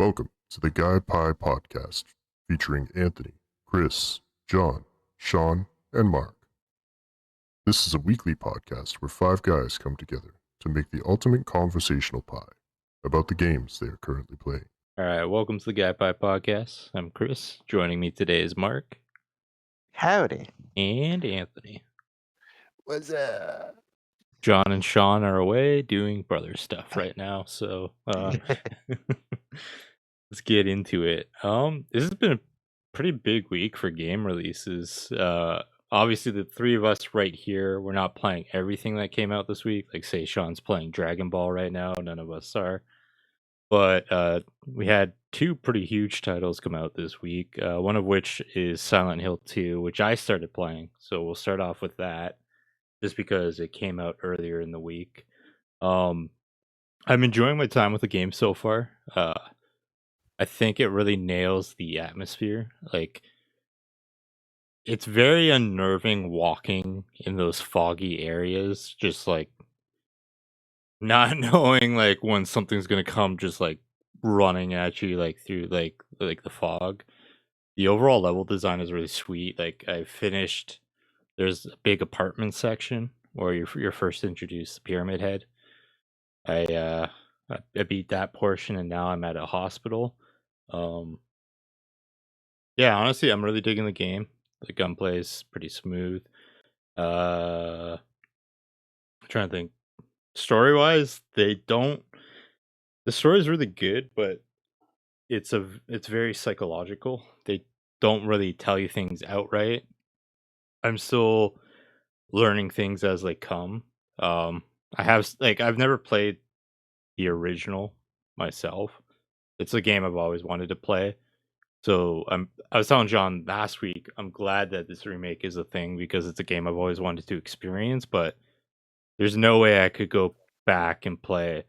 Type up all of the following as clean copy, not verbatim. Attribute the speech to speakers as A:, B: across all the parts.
A: Welcome to the Guy Pie Podcast, featuring Anthony, Chris, John, Sean, and Mark. This is a weekly podcast where five guys come together to make the ultimate conversational pie about the games they are currently playing.
B: All right, welcome to the Guy Pie Podcast. I'm Chris. Joining me today is Mark
C: Howdy.
B: and Anthony.
C: What's up?
B: John and Sean are away doing brother stuff right now, so let's get into it. This has been a pretty big week for game releases. Obviously, the three of us right here, we're not playing everything that came out this week. Like, say, Sean's playing Dragon Ball right now. None of us are. But we had two pretty huge titles come out this week, one of which is Silent Hill 2, which I started playing. So we'll start off with that, just because it came out earlier in the week. I'm enjoying my time with the game so far. I think it really nails the atmosphere. Like, it's very unnerving walking in those foggy areas, just like not knowing like when something's gonna come, just like running at you like through like the fog. The overall level design is really sweet. Like, I finished. There's a big apartment section where you're first introduced to Pyramid Head. I beat that portion, and now I'm at a hospital. Yeah, honestly, I'm really digging the game. The gunplay is pretty smooth. I'm trying to think. Story wise, the story is really good, but it's very psychological. They don't really tell you things outright. I'm still learning things as they come. I've never played the original myself. It's a game I've always wanted to play. So I was telling John last week, I'm glad that this remake is a thing because it's a game I've always wanted to experience, but there's no way I could go back and play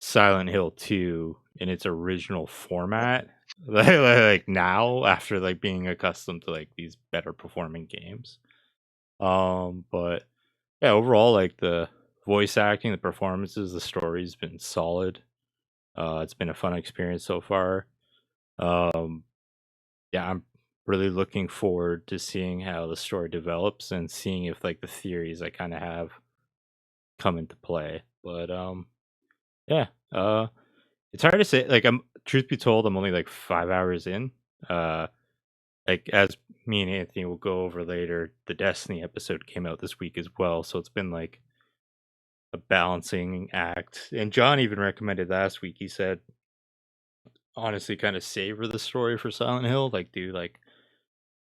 B: Silent Hill 2 in its original format like now, after like being accustomed to like these better performing games. But yeah, overall, like, the voice acting, the performances, the story's been solid. It's been a fun experience so far. Um, yeah, I'm really looking forward to seeing how the story develops and seeing if like the theories I kind of have come into play. But yeah, it's hard to say. Like, I'm truth be told, I'm only like 5 hours in. Uh, like, as me and Anthony will go over later, the Destiny episode came out this week as well, so it's been like a balancing act. And John even recommended last week. He said, honestly, kind of savor the story for Silent Hill. Like, do like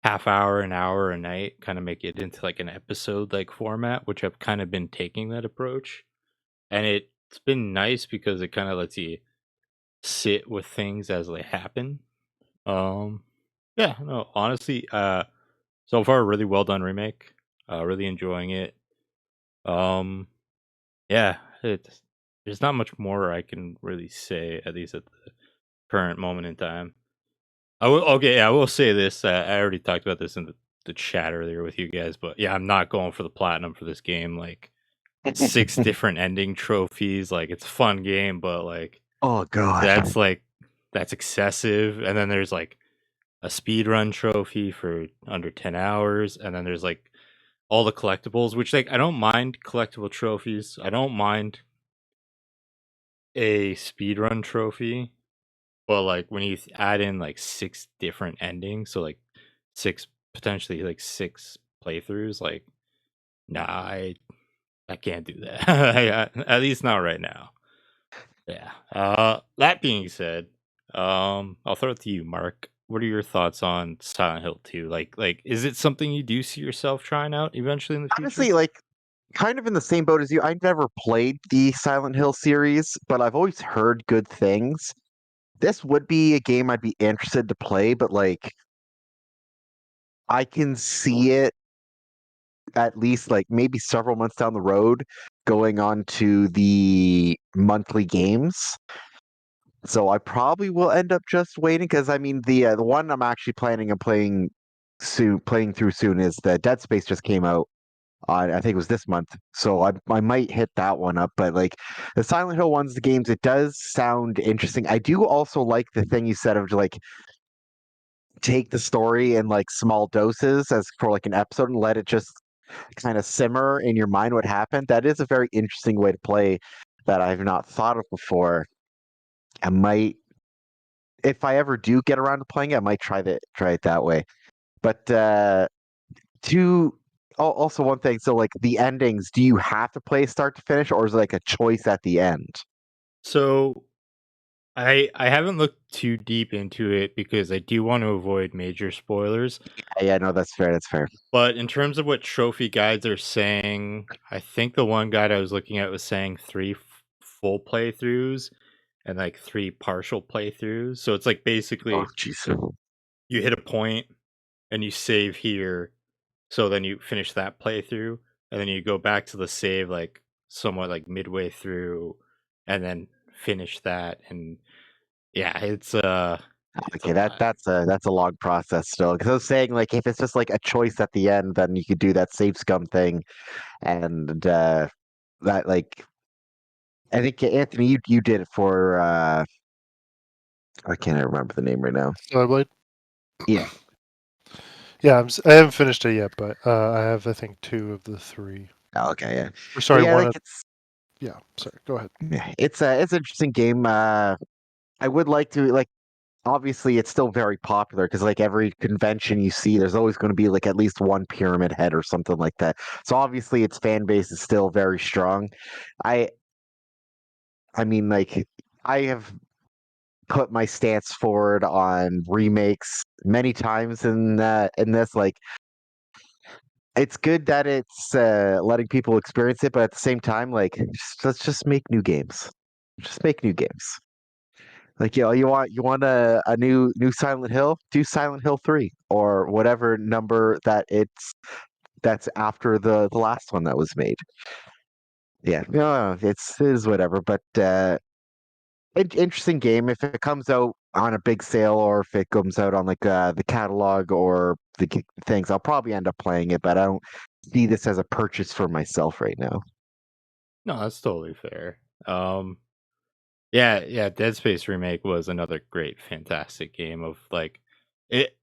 B: half hour, an hour a night, kind of make it into like an episode like format, which I've kind of been taking that approach. And it's been nice because it kind of lets you sit with things as they happen. Yeah, no, honestly, so far really well done remake. Really enjoying it. Um, yeah, there's not much more I can really say, at least at the current moment in time. I will say this. I already talked about this in the chat earlier with you guys, but yeah, I'm not going for the platinum for this game. Like, 6 different ending trophies. Like, it's a fun game, but like,
C: Oh god.
B: that's excessive. And then there's like a speedrun trophy for under 10 hours, and then there's like all the collectibles, which, like, I don't mind collectible trophies. I don't mind a speedrun trophy, but like when you add in like 6 different endings, so like potentially like 6 playthroughs, like, nah, I can't do that. At least not right now. Yeah. That being said, I'll throw it to you, Mark. What are your thoughts on Silent Hill 2? Like, is it something you do see yourself trying out eventually in the future?
C: Honestly, like, kind of in the same boat as you. I've never played the Silent Hill series, but I've always heard good things. This would be a game I'd be interested to play, but like, I can see it at least like maybe several months down the road going on to the monthly games. So I probably will end up just waiting because I mean the one I'm actually planning on playing through soon is the Dead Space just came out I think it was this month. So I might hit that one up. But like the Silent Hill ones, the games, it does sound interesting. I do also like the thing you said of like take the story in like small doses as for like an episode and let it just kind of simmer in your mind what happened. That is a very interesting way to play that I've not thought of before. I might, if I ever do get around to playing it, I might try it that way. But to also one thing, so like the endings, do you have to play start to finish, or is it like a choice at the end?
B: So I haven't looked too deep into it because I do want to avoid major spoilers.
C: Yeah, no, that's fair. That's fair.
B: But in terms of what trophy guides are saying, I think the one guide I was looking at was saying three full playthroughs and like three partial playthroughs. So it's like
C: Oh,
B: basically
C: jeez.
B: you hit a point and you save here. So then you finish that playthrough and then you go back to the save like somewhat like midway through and then finish that. And yeah, it's a
C: Okay,
B: lot.
C: that's a long process still. Because I was saying, like, if it's just like a choice at the end, then you could do that save scum thing, and that like I think Anthony, you did it for I can't remember the name right now.
D: Starblade.
C: Yeah.
D: Yeah, I haven't finished it yet, but I have I think 2 of the 3.
C: Oh, okay, yeah.
D: Or
C: But
D: sorry,
C: yeah,
D: one
C: like
D: of yeah. Sorry, go ahead.
C: it's an interesting game. I would like to like obviously it's still very popular because like every convention you see, there's always going to be like at least one Pyramid Head or something like that. So obviously its fan base is still very strong. I I mean like I have put my stance forward on remakes many times in this like it's good that it's letting people experience it, but at the same time, like let's just make new games. Just make new games. Like you want a new Silent Hill? Do Silent Hill 3 or whatever number that's after the last one that was made. Yeah, no, it is whatever. But interesting game. If it comes out on a big sale or if it comes out on like the catalog or things, I'll probably end up playing it. But I don't see this as a purchase for myself right now.
B: No, that's totally fair. Yeah, Dead Space Remake was another great, fantastic game of like it.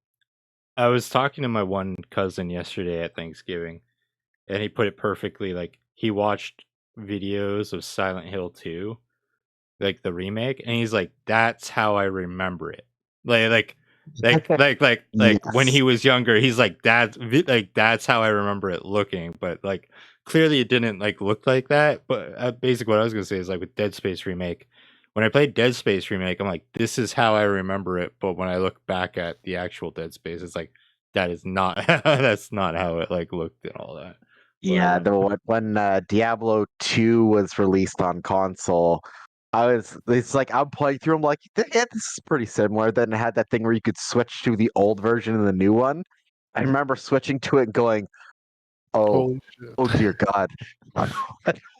B: I was talking to my one cousin yesterday at Thanksgiving, and he put it perfectly. Like he watched videos of Silent Hill 2, like the remake, and he's like, "That's how I remember it." Like, like, like when
C: Yes.
B: he was younger, he's like, that's how I remember it looking." But like, clearly, it didn't like look like that. But basically, what I was gonna say is like with Dead Space Remake, when I played Dead Space Remake, I'm like, "This is how I remember it." But when I look back at the actual Dead Space, it's like that is not that's not how it like looked and all that. But
C: Yeah, when Diablo 2 was released on console, it's like I'm playing through, I'm like, yeah, this is pretty similar. Then it had that thing where you could switch to the old version and the new one. I remember switching to it and going, oh,
D: Holy shit.
C: oh dear God.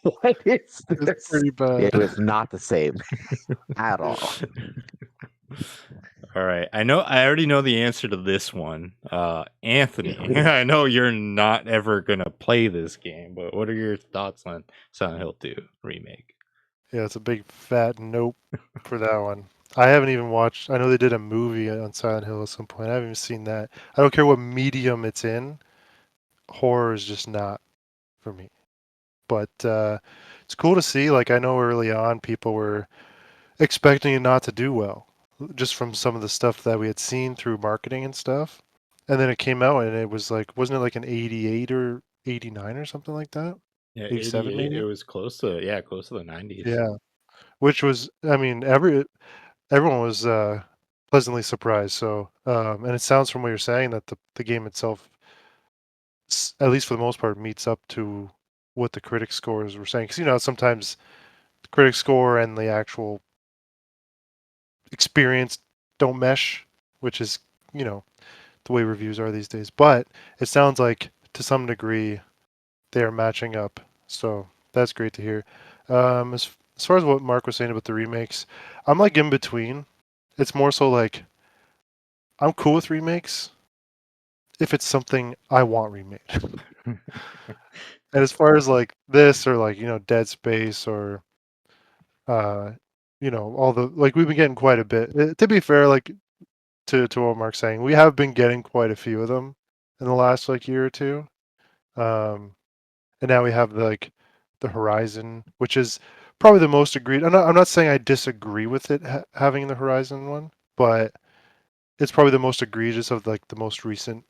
C: What is
D: It's
C: this?
D: pretty bad.
C: It was not the same at all.
B: All right. I already know the answer to this one. Anthony, I know you're not ever gonna play this game, but what are your thoughts on Silent Hill 2 remake?
D: Yeah, it's a big fat nope for that one. I haven't even watched. I know they did a movie on Silent Hill at some point. I haven't even seen that. I don't care what medium it's in. Horror is just not for me. But it's cool to see. Like I know early on, people were expecting it not to do well, just from some of the stuff that we had seen through marketing and stuff. And then it came out, and it was like, wasn't it like an 88 or 89 or something like that?
B: Yeah,
D: 87
B: 88. It
D: maybe.
B: was close to the 90s.
D: Yeah, which was, I mean, everyone was pleasantly surprised. So, and it sounds from what you're saying that the game itself, at least for the most part, meets up to what the critic scores were saying. Because sometimes the critic score and the actual experience don't mesh, which is the way reviews are these days. But it sounds like to some degree they are matching up. So that's great to hear. As far as what Mark was saying about the remakes, I'm like in between. It's more so like I'm cool with remakes if it's something I want remade. And as far as like this or like, Dead Space or all the like we've been getting quite a bit. To be fair, like to what Mark's saying, we have been getting quite a few of them in the last like year or two. And now we have the Horizon, which is probably the most agreed. I'm not saying I disagree with it having the Horizon one, but it's probably the most egregious of like the most recent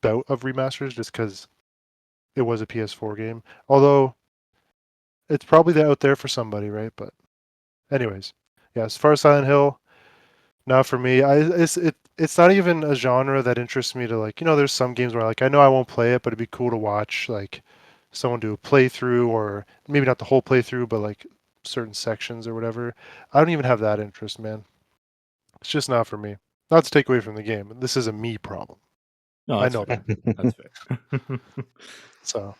D: bout of remasters, just because it was a PS4 game. Although it's probably out there for somebody, right? But anyways, yeah. As far as Silent Hill, not for me. It's not even a genre that interests me to like. There's some games where like I know I won't play it, but it'd be cool to watch like someone do a playthrough, or maybe not the whole playthrough, but like certain sections or whatever. I don't even have that interest, man. It's just not for me. Not to take away from the game. This is a me problem.
B: No,
D: I
B: that's
D: know
B: fair.
D: that.
B: That's fair.
D: So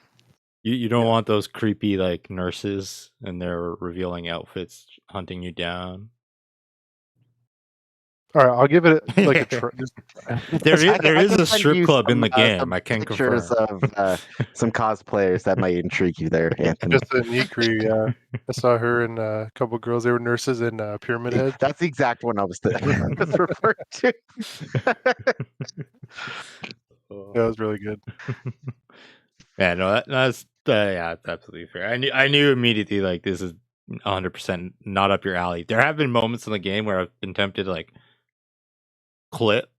B: You don't
D: Yeah.
B: want those creepy like nurses and their revealing outfits hunting you down.
D: all right, I'll give it like a try.
B: There
C: I
B: is
C: can
B: a
C: send
B: strip
C: you
B: club in the
C: some
B: game. I can
C: pictures
B: confirm.
C: of some cosplayers that might intrigue you there, Anthony.
D: Just a Nikri. I saw her and a couple girls. They were nurses in Pyramid Head.
C: That's the exact one I was referring to.
B: Oh.
D: That was really good.
B: Yeah, no, that's yeah, that's absolutely fair. I knew immediately like this is 100% not up your alley. There have been moments in the game where I've been tempted to like clip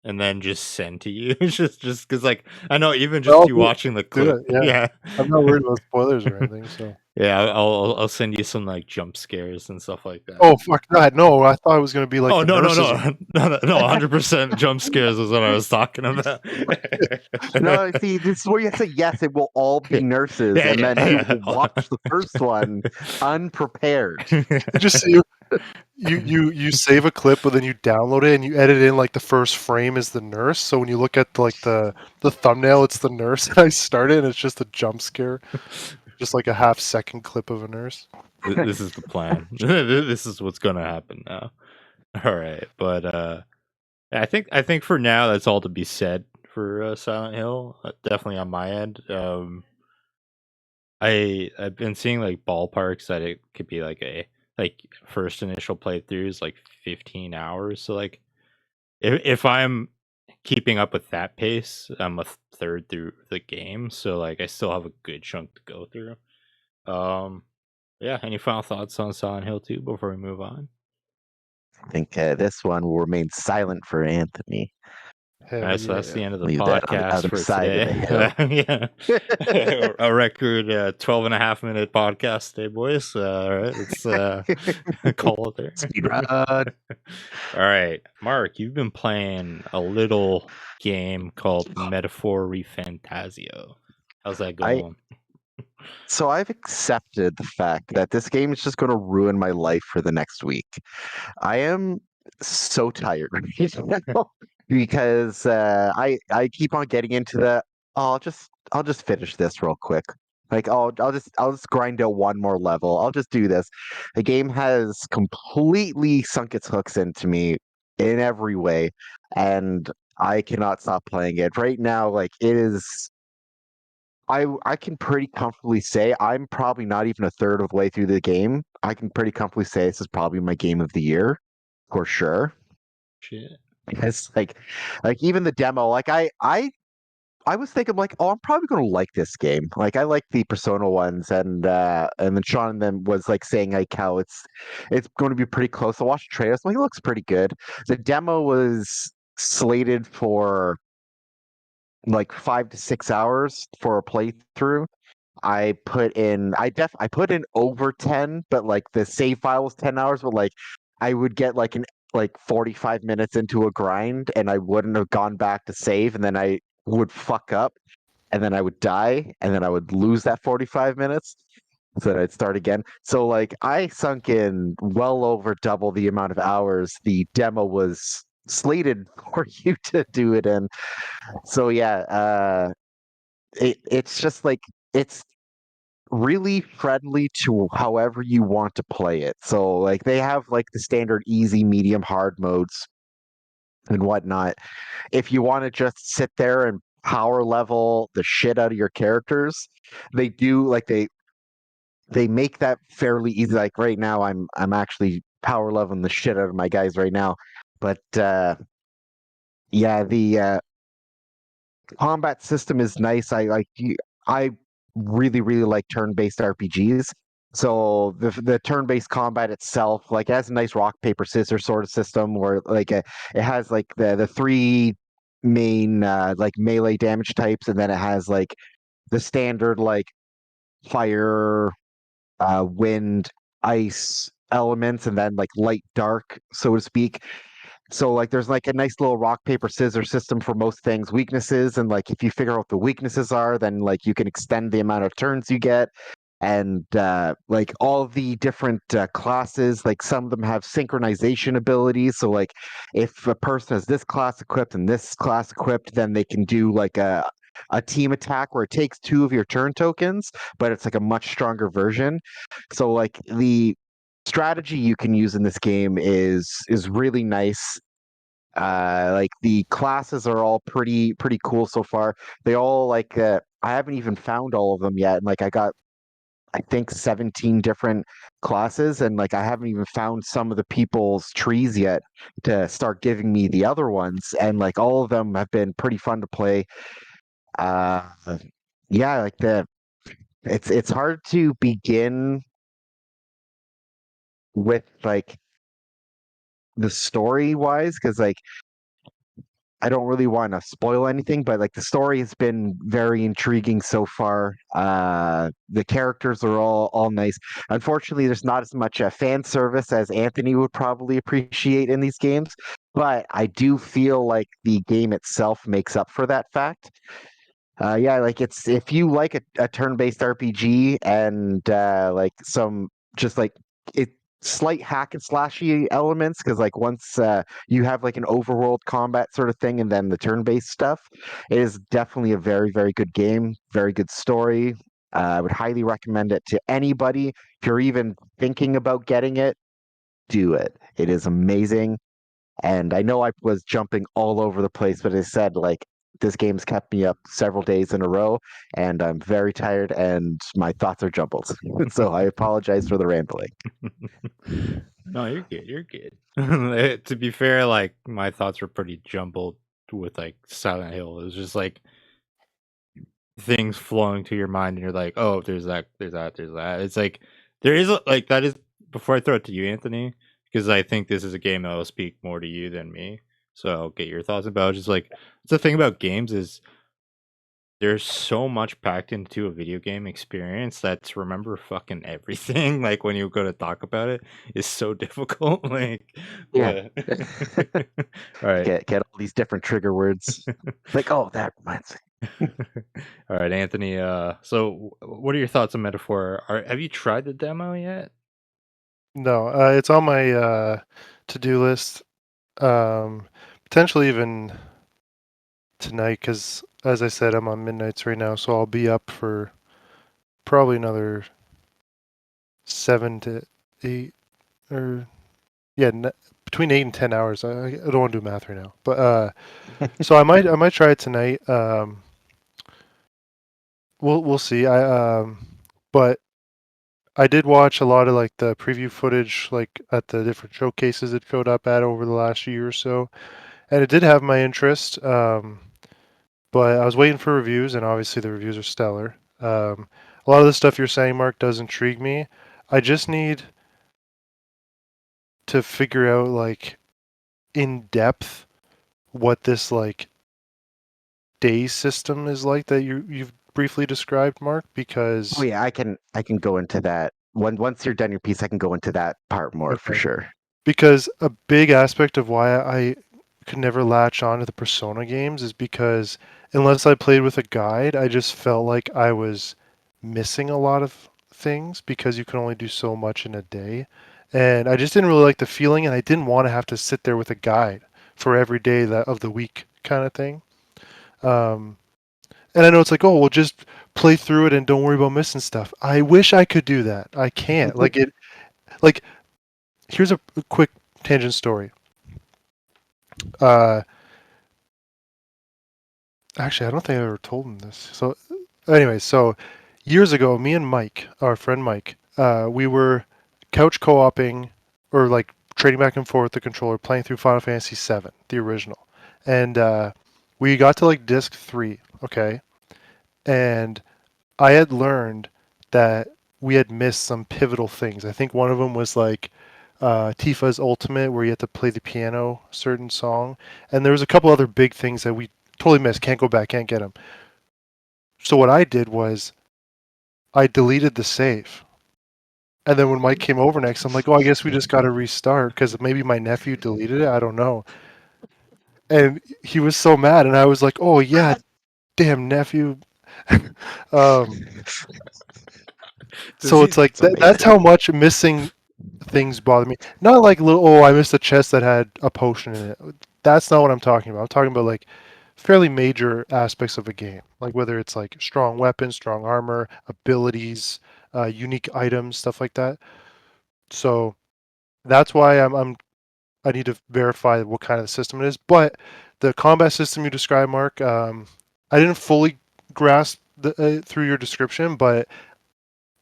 B: and then just send to you, just because like I know even just
D: Well,
B: you watching the
D: do
B: clip,
D: it. Yeah,
B: yeah,
D: I'm not worried about spoilers or anything. So.
B: yeah, I'll send you some like jump scares and stuff like that.
D: Oh fuck that! No, I thought it was gonna be like
B: Oh
D: the
B: no no
D: nurses.
B: no no 100% jump scares is what I was talking about.
C: No, see, this is where you say yes, it will all be nurses,
B: Yeah,
C: and then you
B: yeah.
C: will watch the first one unprepared.
D: Just see you save a clip, but then you download it and you edit in like the first frame is the nurse. So when you look at like the thumbnail, it's the nurse. And I start it, and it's just a jump scare, just like a half-second clip of a nurse.
B: This is the plan. This is what's gonna happen now. All right, but I think for now that's all to be said for Silent Hill. Definitely on my end. I've been seeing like ballparks that it could be like a like first initial playthrough is like 15 hours. So like if I'm keeping up with that pace, I'm a third through the game. So like I still have a good chunk to go through. Um, yeah. Any final thoughts on Silent Hill 2 before we move on?
C: I think this one will remain silent for Anthony.
B: All
D: Hell
B: right, so that's the
D: yeah!
B: end of the
C: Leave that on the
B: podcast
C: other
B: for
C: side of
B: today.
C: the hill.
B: Yeah. A record 12 and a half minute podcast today, boys. All right, let's call it there.
C: Speed run.
B: All right, Mark, you've been playing a little game called Metaphor Refantazio. How's that
C: I
B: going?
C: so I've accepted the fact that this game is just going to ruin my life for the next week. I am so tired right now because I keep on getting into the oh, I'll just finish this real quick. Like I'll just grind out one more level. I'll just do this. The game has completely sunk its hooks into me in every way, and I cannot stop playing it. Right now, like it is I can pretty comfortably say I'm probably not even a third of the way through the game. I can pretty comfortably say this is probably my game of the year for sure.
B: Shit.
C: It's like even the demo, like I was thinking like, oh, I'm probably gonna like this game. Like I like the Persona ones, and then Sean and them was like saying like how it's going to be pretty close. I watched the trailers, like it looks pretty good. The demo was slated for like 5 to 6 hours for a playthrough. I put in over 10, but like the save file was 10 hours, but like I would get like 45 minutes into a grind and I wouldn't have gone back to save, and then I would fuck up, and then I would die, and then I would lose that 45 minutes. So then I'd start again. So like I sunk in well over double the amount of hours the demo was slated for you to do it in. So yeah, it's just like it's really friendly to however you want to play it. So like they have like the standard easy, medium, hard modes and whatnot. If you want to just sit there and power level the shit out of your characters. They do like they make that fairly easy. Like right now, I'm actually power leveling the shit out of my guys right now. But yeah, the combat system is nice. I really like turn-based RPGs. So the turn-based combat itself, like, it has a nice rock paper scissors sort of system where it has like the three main like melee damage types, and then it has like the standard like fire, wind, ice elements, and then like light dark, so to speak. So like there's like a nice little rock paper scissors system for most things, weaknesses, and like if you figure out what the weaknesses are, then like you can extend the amount of turns you get. And like all the different classes, like some of them have synchronization abilities. So like if a person has this class equipped and this class equipped, then they can do like a team attack where it takes two of your turn tokens, but it's like a much stronger version. So like the strategy you can use in this game is really nice. Like the classes are all pretty cool so far. They all like I haven't even found all of them yet, and like I got I think 17 different classes, and like I haven't even found some of the people's trees yet to start giving me the other ones, and like all of them have been pretty fun to play. Uh, yeah, like the it's hard to begin with like the story wise because like I don't really want to spoil anything, but like the story has been very intriguing so far. The characters are all nice. Unfortunately, there's not as much fan service as Anthony would probably appreciate in these games, but I do feel like the game itself makes up for that fact. Yeah, like it's if you like a turn-based RPG and like some just like it slight hack and slashy elements, because like once you have like an overworld combat sort of thing and then the turn-based stuff, it is definitely a very good game, very good story. I would highly recommend it to anybody. If you're even thinking about getting it, do it. It is amazing. And I know I was jumping all over the place, but as I said, like this game's kept me up several days in a row, and I'm very tired and my thoughts are jumbled. So I apologize for the rambling.
B: No, you're good. You're good. To be fair, like my thoughts were pretty jumbled with like Silent Hill. It was just like things flowing to your mind, and you're like, "Oh, there's that, there's that, there's that." It's like there is like that is before I throw it to you, Anthony, because I think this is a game that will speak more to you than me. So I'll get your thoughts about it. Just like the thing about games is there's so much packed into a video game experience that to remember fucking everything, like when you go to talk about it, is so difficult. Like,
C: Yeah.
B: but all right.
C: Get all these different trigger words. Like, oh, that reminds me.
B: All right, Anthony. So what are your thoughts on Metaphor? Have you tried the demo yet?
D: No, it's on my to-do list. Potentially even tonight, because as I said, I'm on midnights right now, so I'll be up for probably another 7 to 8, or yeah, between 8 and 10 hours. I don't want to do math right now, but so I might try it tonight. We'll see. But I did watch a lot of like the preview footage, like at the different showcases it showed up at over the last year or so, and it did have my interest. But I was waiting for reviews, and obviously the reviews are stellar. A lot of the stuff you're saying, Mark, does intrigue me. I just need to figure out like in depth what this like day system is like that you've briefly described, Mark,
C: Oh
D: because
C: yeah, I can go into that. Once you're done your piece, I can go into that part more for
D: okay.
C: sure.
D: Because a big aspect of why I could never latch on to the Persona games is because unless I played with a guide, I just felt like I was missing a lot of things because you can only do so much in a day. And I just didn't really like the feeling, and I didn't want to have to sit there with a guide for every day of the week kind of thing. Um, and I know it's like, oh, well, just play through it and don't worry about missing stuff. I wish I could do that. I can't. Like here's a quick tangent story. Uh, Actually, I don't think I ever told him this. So, anyway, so years ago, me and Mike, our friend Mike, we were couch co-oping or like trading back and forth the controller, playing through Final Fantasy VII, the original, and we got to like disc 3, okay, and I had learned that we had missed some pivotal things. I think one of them was like Tifa's Ultimate, where you had to play the piano, a certain song, and there was a couple other big things that we totally missed. Can't go back, can't get them. So what I did was I deleted the save. And then when Mike came over next, I'm like, oh, I guess we just got to restart because maybe my nephew deleted it. I don't know. And he was so mad. And I was like, oh, yeah, damn nephew. um, so it's like
C: It's
D: that's
C: amazing.
D: how much missing things bother me. Not like little, oh, I missed a chest that had a potion in it. That's not what I'm talking about. I'm talking about like fairly major aspects of a game, like whether it's like strong weapons, strong armor, abilities, unique items, stuff like that. So that's why I need to verify what kind of system it is. But the combat system you described, Mark, I didn't fully grasp through your description, but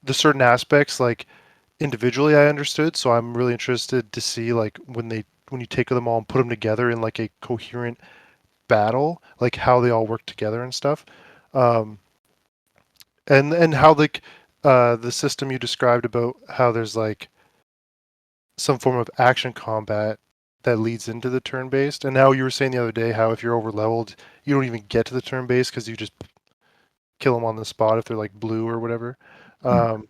D: the certain aspects, like individually, I understood. So I'm really interested to see like when you take them all and put them together in like a coherent battle, like how they all work together and stuff. Um, and how like the system you described about how there's like some form of action combat that leads into the turn based. And now you were saying the other day how if you're over leveled, you don't even get to the turn based because you just kill them on the spot if they're like blue or whatever. Um,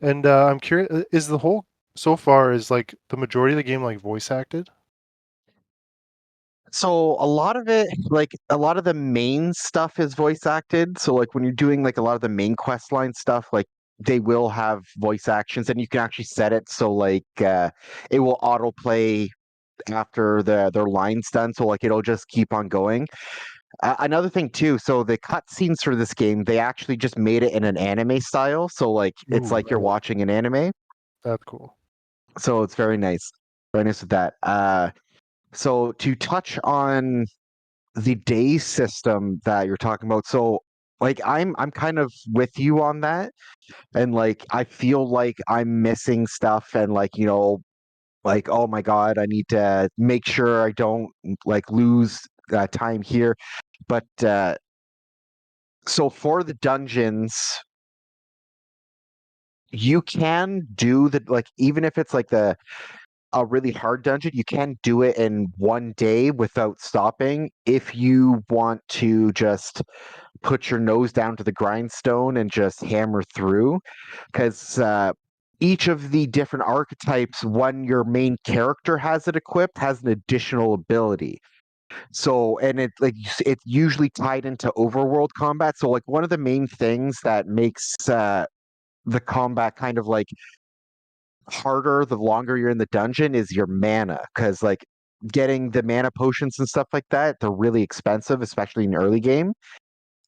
D: and I'm curious, is the whole so far is like the majority of the game like voice acted?
C: So a lot of it, like a lot of the main stuff is voice acted. So like when you're doing like a lot of the main quest line stuff, like they will have voice actions and you can actually set it so like it will autoplay after their line's done. So like it'll just keep on going. Another thing too, so the cutscenes for this game, they actually just made it in an anime style. So like it's
D: Ooh,
C: like you're watching an anime.
D: that's cool.
C: So it's very nice. Very nice with that. So to touch on the day system that you're talking about. So like I'm kind of with you on that. And like I feel like I'm missing stuff and like, like oh my God, I need to make sure I don't like lose time here. But so for the dungeons, you can do the like even if it's like the a really hard dungeon, you can do it in one day without stopping if you want to just put your nose down to the grindstone and just hammer through. Because each of the different archetypes, when your main character has it equipped, has an additional ability. So, and it like it's usually tied into overworld combat. So, like one of the main things that makes the combat kind of like harder the longer you're in the dungeon is your mana, because like getting the mana potions and stuff like that, they're really expensive, especially in early game.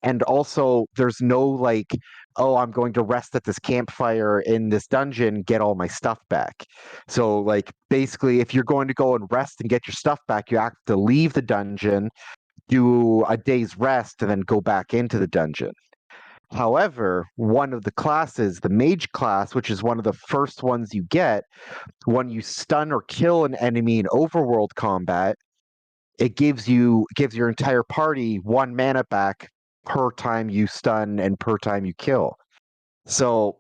C: And also, there's no like, oh, I'm going to rest at this campfire in this dungeon, get all my stuff back. So, like, basically, if you're going to go and rest and get your stuff back, you have to leave the dungeon, do a day's rest, and then go back into the dungeon. However, one of the classes, the mage class, which is one of the first ones you get, when you stun or kill an enemy in overworld combat, it gives your entire party one mana back per time you stun and per time you kill. So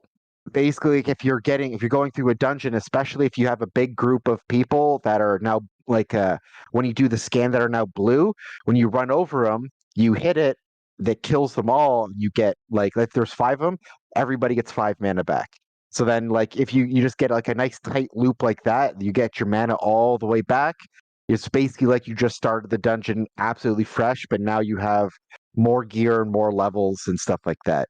C: basically, if you're going through a dungeon, especially if you have a big group of people that are now like when you do the scan that are now blue, when you run over them, you hit it, that kills them all. You get like if there's 5 of them, everybody gets 5 mana back. So then like if you just get like a nice tight loop like that, you get your mana all the way back. It's basically like you just started the dungeon absolutely fresh, but now you have more gear and more levels and stuff like that.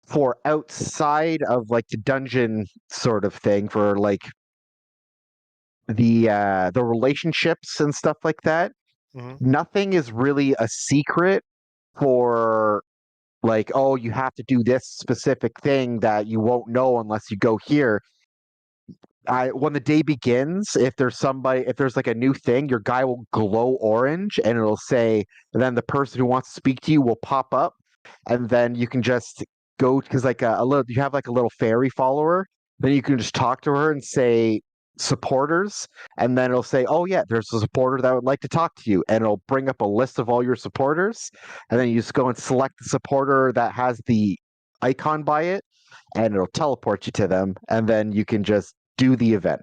C: For outside of like the dungeon sort of thing, for like the relationships and stuff like that,
D: Hmm.
C: nothing is really a secret for like, oh, you have to do this specific thing that you won't know unless you go here. when the day begins, if there's like a new thing, your guy will glow orange and it'll say, and then the person who wants to speak to you will pop up, and then you can just go because like a little, you have like a little fairy follower, then you can just talk to her and say supporters, and then it'll say, oh yeah, there's a supporter that would like to talk to you, and it'll bring up a list of all your supporters, and then you just go and select the supporter that has the icon by it, and it'll teleport you to them, and then you can just do the event.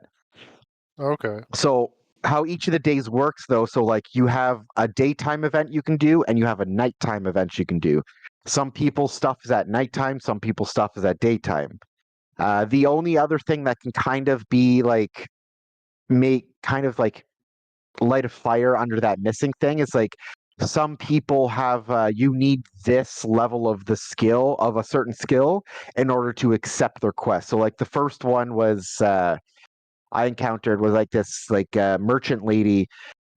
D: Okay.
C: So how each of the days works though, so like you have a daytime event you can do and you have a nighttime event you can do. Some people's stuff is at nighttime, some people's stuff is at daytime. The only other thing that can kind of be like make kind of like light a fire under that missing thing is like some people have you need this level of the skill of a certain skill in order to accept their quest. So like the first one was I encountered was like this like merchant lady.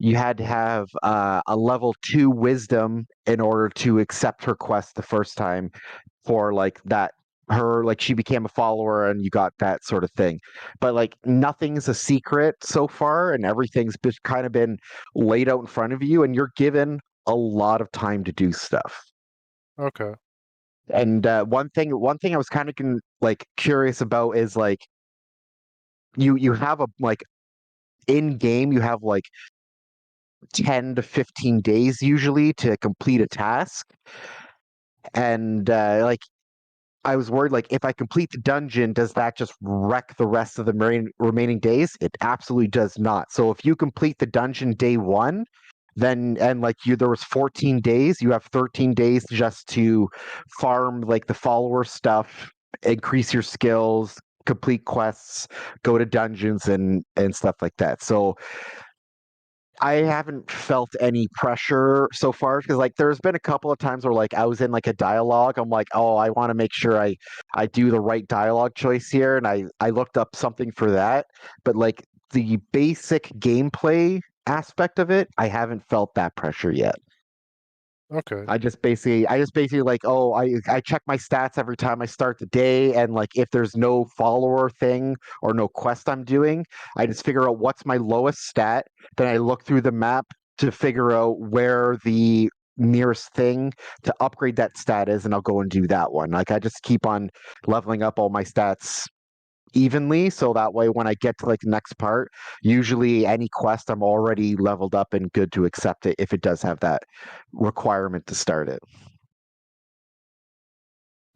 C: You had to have a level 2 wisdom in order to accept her quest the first time for like that her like she became a follower and you got that sort of thing. But like nothing's a secret so far and everything's just kind of been laid out in front of you and you're given a lot of time to do stuff.
D: Okay.
C: And one thing I was kind of like curious about is like you have a like in game you have like 10 to 15 days usually to complete a task. And like I was worried, like, if I complete the dungeon, does that just wreck the rest of the remaining days? It absolutely does not. So if you complete the dungeon day one, then and like there was 14 days, you have 13 days just to farm like the follower stuff, increase your skills, complete quests, go to dungeons and stuff like that. So I haven't felt any pressure so far because like there's been a couple of times where like I was in like a dialogue. I'm like, oh, I want to make sure I do the right dialogue choice here, and I looked up something for that. But like the basic gameplay aspect of it, I haven't felt that pressure yet.
D: Okay.
C: I just basically like, oh, I check my stats every time I start the day, and like if there's no follower thing or no quest I'm doing, I just figure out what's my lowest stat. Then I look through the map to figure out where the nearest thing to upgrade that stat is, and I'll go and do that one. Like I just keep on leveling up all my stats evenly, so that way when I get to like the next part, usually any quest I'm already leveled up and good to accept it if it does have that requirement to start it.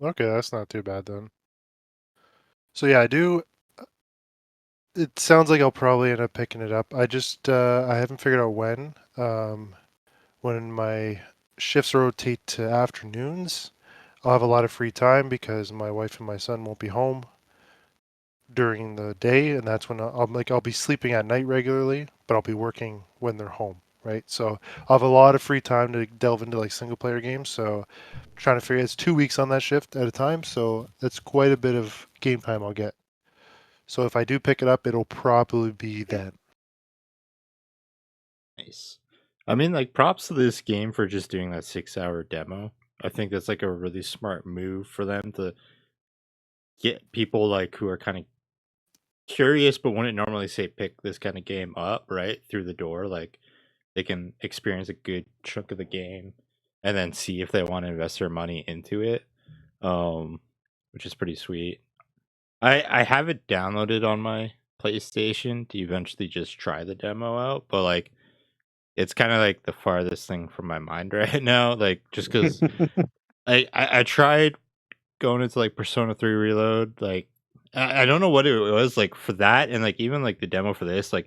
D: Okay, that's not too bad then. So yeah, I do. It sounds like I'll probably end up picking it up. I haven't figured out when my shifts rotate to afternoons, I'll have a lot of free time because my wife and my son won't be home during the day, and that's when I'll be sleeping at night regularly, but I'll be working when they're home, right? So I'll have a lot of free time to delve into like single player games. So I'm trying to figure it's 2 weeks on that shift at a time, so that's quite a bit of game time I'll get. So if I do pick it up, it'll probably be then.
B: Nice. I mean, like, props to this game for just doing that 6-hour demo. I think that's like a really smart move for them to get people like who are kind of curious but wouldn't normally say pick this kind of game up right through the door. Like they can experience a good chunk of the game and then see if they want to invest their money into it, which is pretty sweet. I have it downloaded on my PlayStation to eventually just try the demo out, but like it's kind of like the farthest thing from my mind right now. Like just because I tried going into like Persona 3 Reload, like I don't know what it was like for that, and like even like the demo for this, like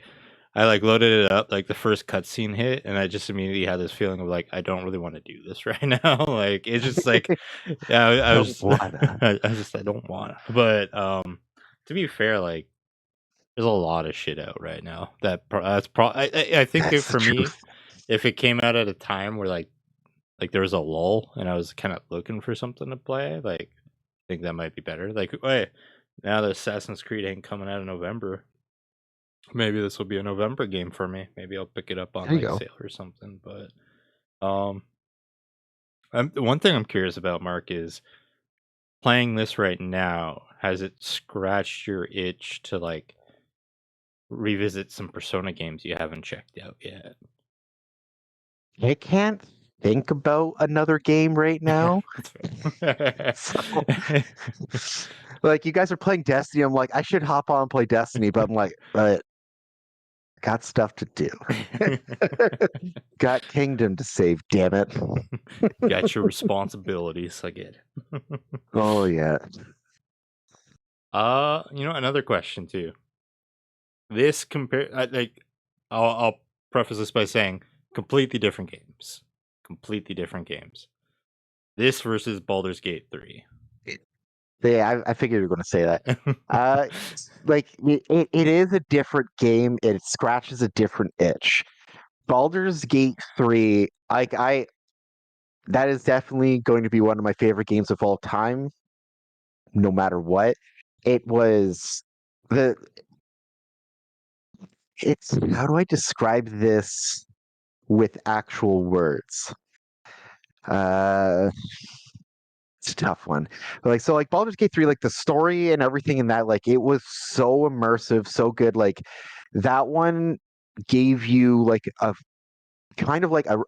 B: I like loaded it up, like the first cutscene hit, and I just immediately had this feeling of like I don't really want to do this right now. Like it's just like yeah, I
C: Don't
B: was
C: wanna.
B: I just I don't want to. But to be fair, like there's a lot of shit out right now. I think if
C: That's the
B: for me,
C: truth.
B: if it came out at a time where like there was a lull and I was kind of looking for something to play, like I think that might be better. Like, wait, now that Assassin's Creed ain't coming out in November, maybe this will be a November game for me. Maybe I'll pick it up on
C: There you
B: like
C: go.
B: sale or something. But one thing I'm curious about, Mark, is playing this right now. Has it scratched your itch to like revisit some Persona games you haven't checked out yet.
C: I can't think about another game right now. So, like, you guys are playing Destiny. I'm like, I should hop on and play Destiny, but I'm like, but got stuff to do. Got Kingdom to save, damn it.
B: Got your responsibilities. I get it.
C: Oh, yeah.
B: Another question too. This I'll preface this by saying completely different games. Completely different games. This versus Baldur's Gate 3.
C: Yeah, I figured you were going to say that. Like, it is a different game. It scratches a different itch. Baldur's Gate 3, that is definitely going to be one of my favorite games of all time, no matter what. It was the it's how do I describe this with actual words? Uh it's a tough one. Like Baldur's Gate 3, like the story and everything in that, like it was so immersive, so good. Like that one gave you like a kind of like a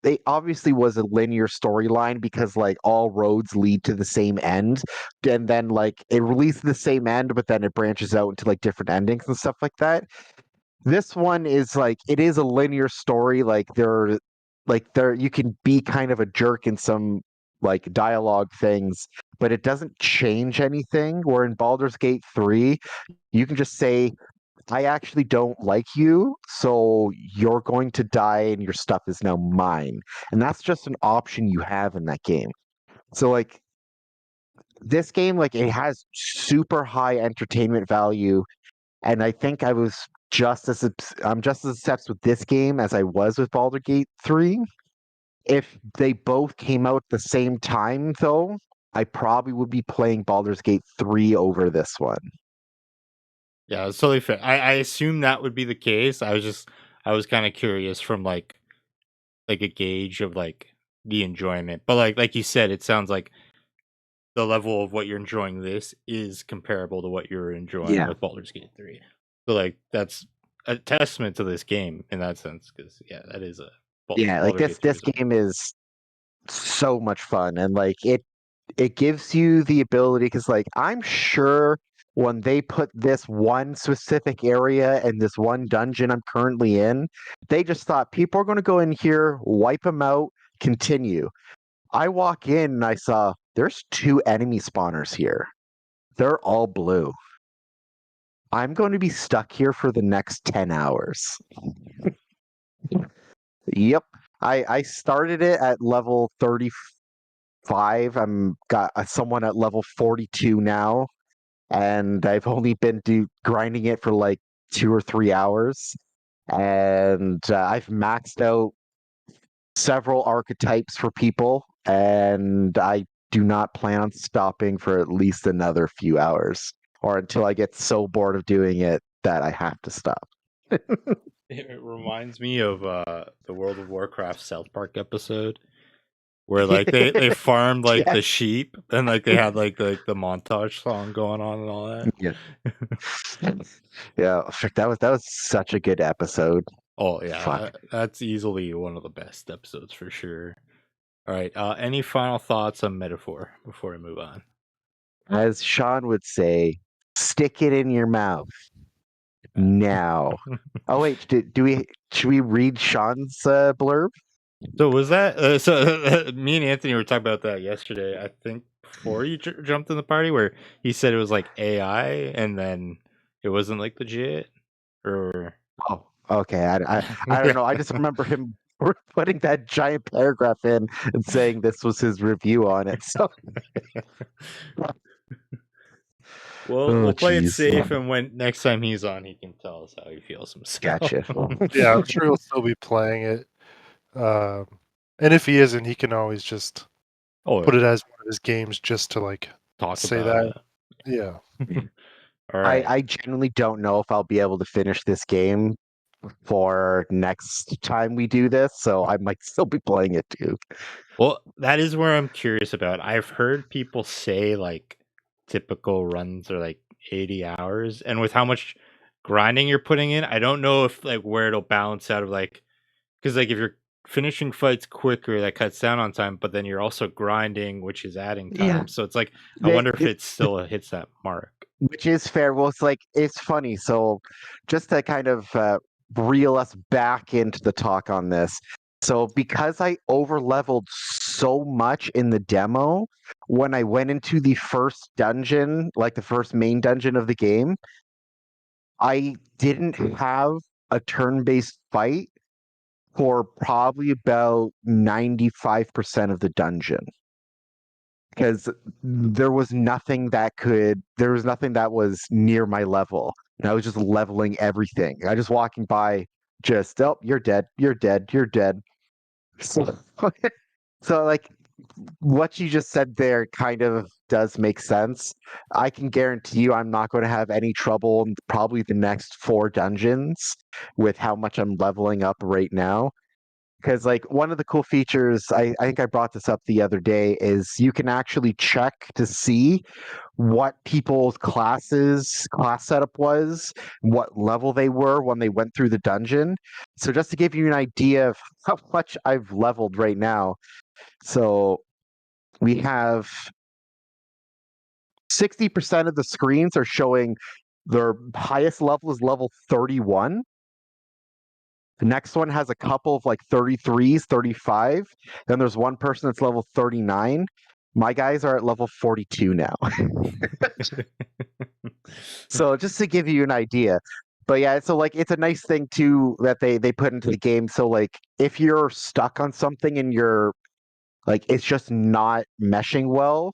C: it obviously was a linear storyline because like all roads lead to the same end, and then like it released the same end, but then it branches out into like different endings and stuff like that. This one is like it is a linear story. Like there you can be kind of a jerk in some like dialogue things, but it doesn't change anything. Where in Baldur's Gate 3, you can just say, I actually don't like you, so you're going to die and your stuff is now mine. And that's just an option you have in that game. So like this game, like it has super high entertainment value, and I think I'm just as obsessed with this game as I was with Baldur's Gate 3. If they both came out at the same time though, I probably would be playing Baldur's Gate 3 over this one.
B: Yeah, it's totally fair. I assume that would be the case. I was kind of curious from like a gauge of like the enjoyment. But like you said, it sounds like the level of what you're enjoying this is comparable to what you're enjoying
C: Yeah.
B: with Baldur's Gate 3. So like that's a testament to this game in that sense because yeah, that is a
C: Yeah, like
B: Baldur's Gate 3
C: this
B: is a
C: game is so much fun, and like it gives you the ability because like I'm sure when they put this one specific area and this one dungeon I'm currently in, they just thought people are going to go in here, wipe them out, continue. I walk in and I saw there's two enemy spawners here. They're all blue. I'm going to be stuck here for the next 10 hours. Yep. I started it at level 35. I'm got someone at level 42 now, and I've only been grinding it for like 2 or 3 hours, and I've maxed out several archetypes for people, and I do not plan on stopping for at least another few hours, or until I get so bored of doing it that I have to stop.
B: It reminds me of the World of Warcraft South Park episode where like they farmed like
C: Yeah.
B: the sheep and like they had like the montage song going on and all that.
C: Yeah. Yeah, that was such a good episode.
B: Oh yeah,
C: Fuck.
B: that's easily one of the best episodes for sure. All right, any final thoughts on Metaphor before we move on?
C: As Sean would say, stick it in your mouth now. Oh wait, should we read Sean's blurb?
B: So was that me and Anthony were talking about that yesterday, I think before you jumped in the party where he said it was like AI and then it wasn't like legit or
C: Oh, okay. I don't know. I just remember him putting that giant paragraph in and saying this was his review on it. So,
B: We'll
C: oh,
B: play it
C: jeez.
B: safe and when next time he's on he can tell us how he feels himself.
C: Gotcha.
D: Yeah, I'm sure he'll still be playing it. And if he isn't, he can always just
B: Oh,
D: put it as one of his games just to like
B: talk
D: say
B: about
D: that.
B: it.
D: Yeah.
B: All right.
C: I genuinely don't know if I'll be able to finish this game for next time we do this, so I might still be playing it too.
B: Well, that is where I'm curious about. I've heard people say like typical runs are like 80 hours, and with how much grinding you're putting in. I don't know if like where it'll balance out of like, because like if you're finishing fights quicker, that cuts down on time, but then you're also grinding, which is adding
C: Yeah,
B: time. So it's like I
C: they,
B: wonder if it still hits that mark.
C: which is fair. Well, it's like it's funny. So, just to kind of reel us back into the talk on this. So, because I over leveled so much in the demo, when I went into the first dungeon, like the first main dungeon of the game, I didn't have a turn-based fight for probably about 95% of the dungeon. Because there was nothing that was near my level. And I was just leveling everything. I just walking by, just, oh, you're dead, you're dead, you're dead. So, so like what you just said there kind of does make sense. I can guarantee you I'm not going to have any trouble in probably the next 4 dungeons with how much I'm leveling up right now. Because like one of the cool features, I think I brought this up the other day, is you can actually check to see what people's class setup was, what level they were when they went through the dungeon. So just to give you an idea of how much I've leveled right now. So we have 60% of the screens are showing their highest level is level 31. The next one has a couple of like 33s, 35. Then there's one person that's level 39. My guys are at level 42 now. So just to give you an idea. But yeah, so like it's a nice thing too that they put into the game. So like if you're stuck on something and you're like it's just not meshing well,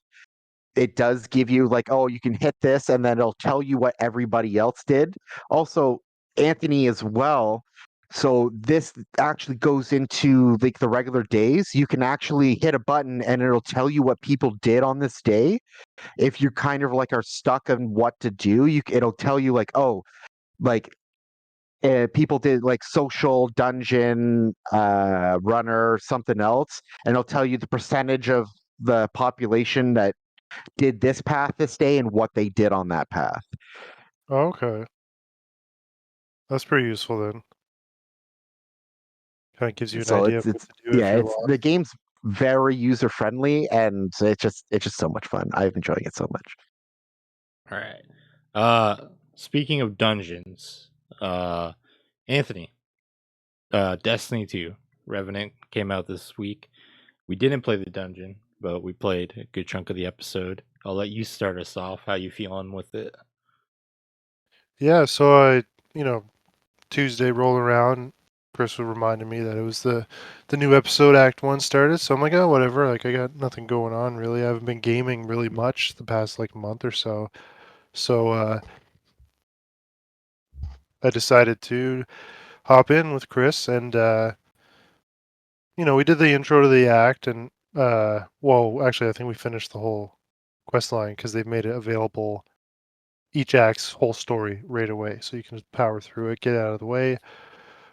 C: it does give you like, oh, you can hit this and then it'll tell you what everybody else did. Also, Anthony as well. So this actually goes into like the regular days. You can actually hit a button and it'll tell you what people did on this day. If you kind of like are stuck on what to do, it'll tell you like, oh, like people did like social dungeon runner something else, and it'll tell you the percentage of the population that did this path this day and what they did on that path.
D: Okay, that's pretty useful then. Kind of gives you an
C: So
D: idea of what
C: it's
D: to do if
C: yeah,
D: you're
C: it's the
D: lost.
C: game's very user friendly and it's just so much fun. I'm enjoying it so much.
B: All right. Speaking of dungeons, Anthony, Destiny 2 Revenant came out this week. We didn't play the dungeon, but we played a good chunk of the episode. I'll let you start us off. How you feeling with it?
D: Yeah, so Tuesday rolled around. Chris was reminding me that it was the new episode Act 1 started, so I'm like, oh, whatever. Like, I got nothing going on really. I haven't been gaming really much the past like month or so. So I decided to hop in with Chris, and we did the intro to the act, and well, actually, I think we finished the whole quest line because they've made it available each act's whole story right away, so you can just power through it, get out of the way.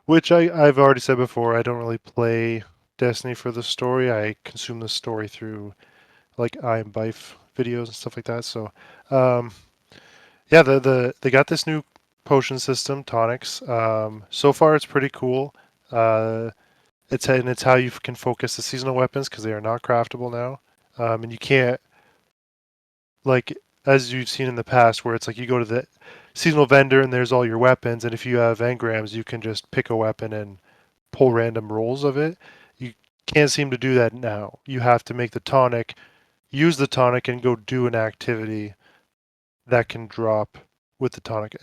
D: Which I've already said before, I don't really play Destiny for the story. I consume the story through like I am Bife videos and stuff like that. So, um, yeah, they got this new potion system, tonics. So far, it's pretty cool. Uh, it's how you can focus the seasonal weapons because they are not craftable now, and you can't like as you've seen in the past where it's like you go to the seasonal vendor and there's all your weapons, and if you have engrams, you can just pick a weapon and pull random rolls of it. You can't seem to do that now. You have to make the tonic, use the tonic, and go do an activity that can drop with the tonic.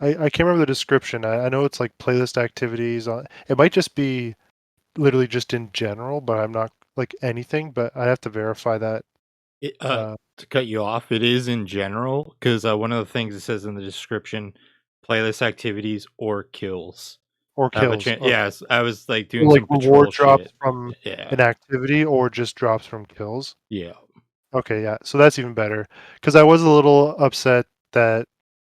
D: I can't remember the description. I know it's like playlist activities. It might just be literally just in general, but I'm not like anything. But I have to verify that.
B: It,
D: Uh,
B: to cut you off, it is in general because one of the things it says in the description, playlist activities or kills.
D: or
B: But
D: kills. Okay.
B: yes, I was like doing
D: Like
B: some
D: reward
B: patrol
D: drops
B: shit.
D: from
B: Yeah,
D: an activity or just drops from kills.
B: yeah.
D: Okay, yeah. So that's even better because I was a little upset that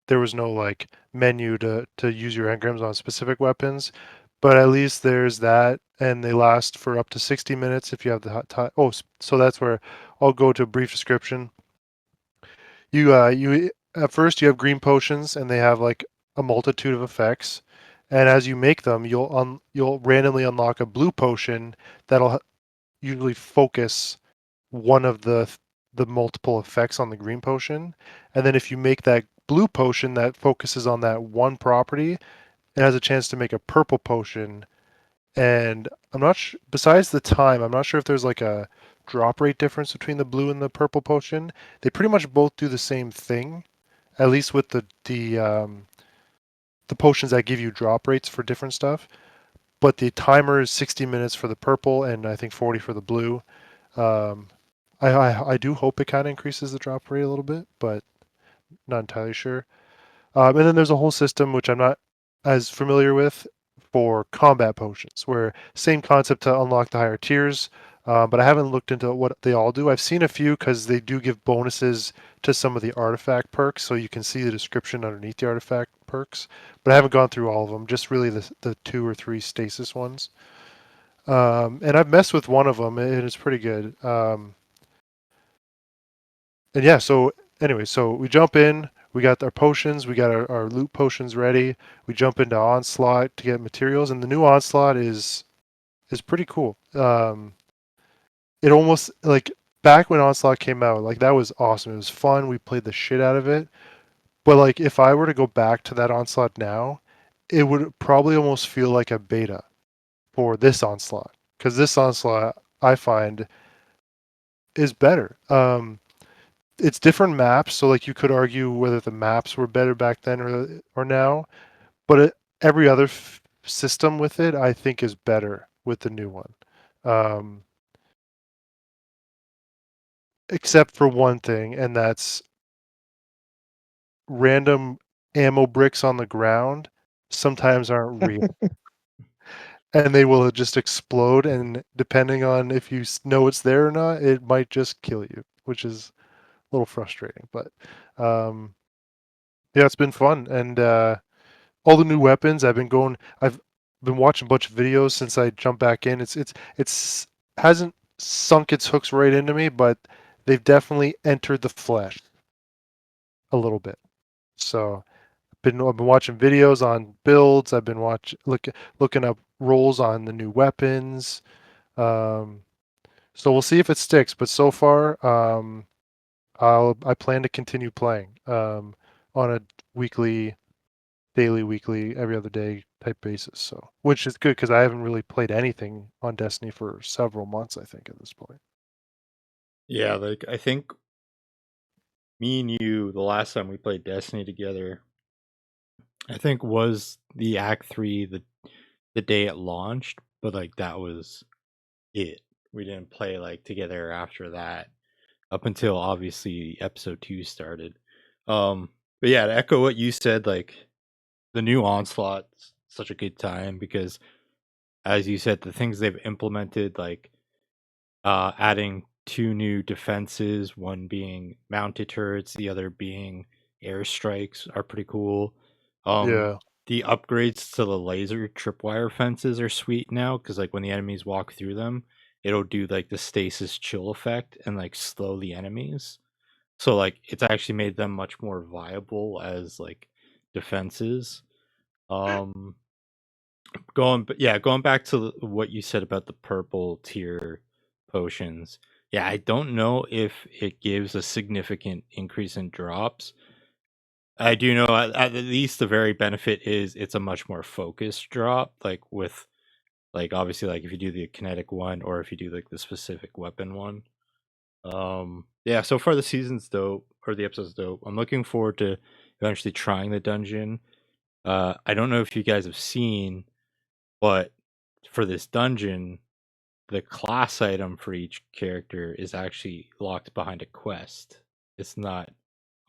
D: there was no like menu to use your engrams on specific weapons, but at least there's that, and they last for up to 60 minutes if you have the hot time. Oh, so that's where I'll go to a brief description. You at first you have green potions, and they have like a multitude of effects, and as you make them, you'll randomly unlock a blue potion that'll usually focus one of the multiple effects on the green potion, and then if you make that blue potion that focuses on that one property, it has a chance to make a purple potion. And I'm not sure, besides the time, I'm not sure if there's like a drop rate difference between the blue and the purple potion. They pretty much both do the same thing, at least with the potions that give you drop rates for different stuff. But the timer is 60 minutes for the purple and I think 40 for the blue. Um, I do hope it kind of increases the drop rate a little bit, but not entirely sure. And then there's a whole system which I'm not as familiar with for combat potions, where same concept to unlock the higher tiers, but I haven't looked into what they all do. I've seen a few because they do give bonuses to some of the artifact perks, so you can see the description underneath the artifact perks. But I haven't gone through all of them, just really the two or three stasis ones. And I've messed with one of them, and it's pretty good. And yeah, so anyway, so we jump in, we got our potions, we got our loot potions ready. We jump into Onslaught to get materials, and the new Onslaught is pretty cool. It almost like back when Onslaught came out, like that was awesome. It was fun. We played the shit out of it. But like if I were to go back to that Onslaught now, it would probably almost feel like a beta for this Onslaught, because this Onslaught I find is better. It's different maps, so like you could argue whether the maps were better back then or now, but every other system with it I think is better with the new one, um, except for one thing, and that's random ammo bricks on the ground sometimes aren't real, and they will just explode, and depending on if you know it's there or not, it might just kill you, which is a little frustrating. But um, yeah, it's been fun, and all the new weapons. I've been watching a bunch of videos since I jumped back in. It's hasn't sunk its hooks right into me, but they've definitely entered the flesh a little bit. So I've been watching videos on builds. I've been looking up rolls on the new weapons. Um, so we'll see if it sticks. But so far, I plan to continue playing on a weekly daily, weekly, every other day type basis. So, which is good because I haven't really played anything on Destiny for several months, I think, at this point.
B: Yeah, like I think me and you, the last time we played Destiny together, I think was the Act 3 the day it launched, but like that was it. We didn't play like together after that up until obviously episode 2 started. But yeah, to echo what you said, like the new Onslaught's such a good time because as you said, the things they've implemented, like adding two new defenses, one being mounted turrets, the other being airstrikes, are pretty cool. Um,
D: Yeah,
B: the upgrades to the laser tripwire fences are sweet now because, like, when the enemies walk through them, it'll do like the stasis chill effect and like slow the enemies. So, like, it's actually made them much more viable as like defenses. Um, going back to what you said about the purple tier potions. Yeah, I don't know if it gives a significant increase in drops. I do know at least the very benefit is it's a much more focused drop, like with like obviously like if you do the kinetic one or if you do like the specific weapon one. Yeah, so far the season's dope or the episode's dope. I'm looking forward to eventually trying the dungeon. I don't know if you guys have seen, but for this dungeon, the class item for each character is actually locked behind a quest. It's not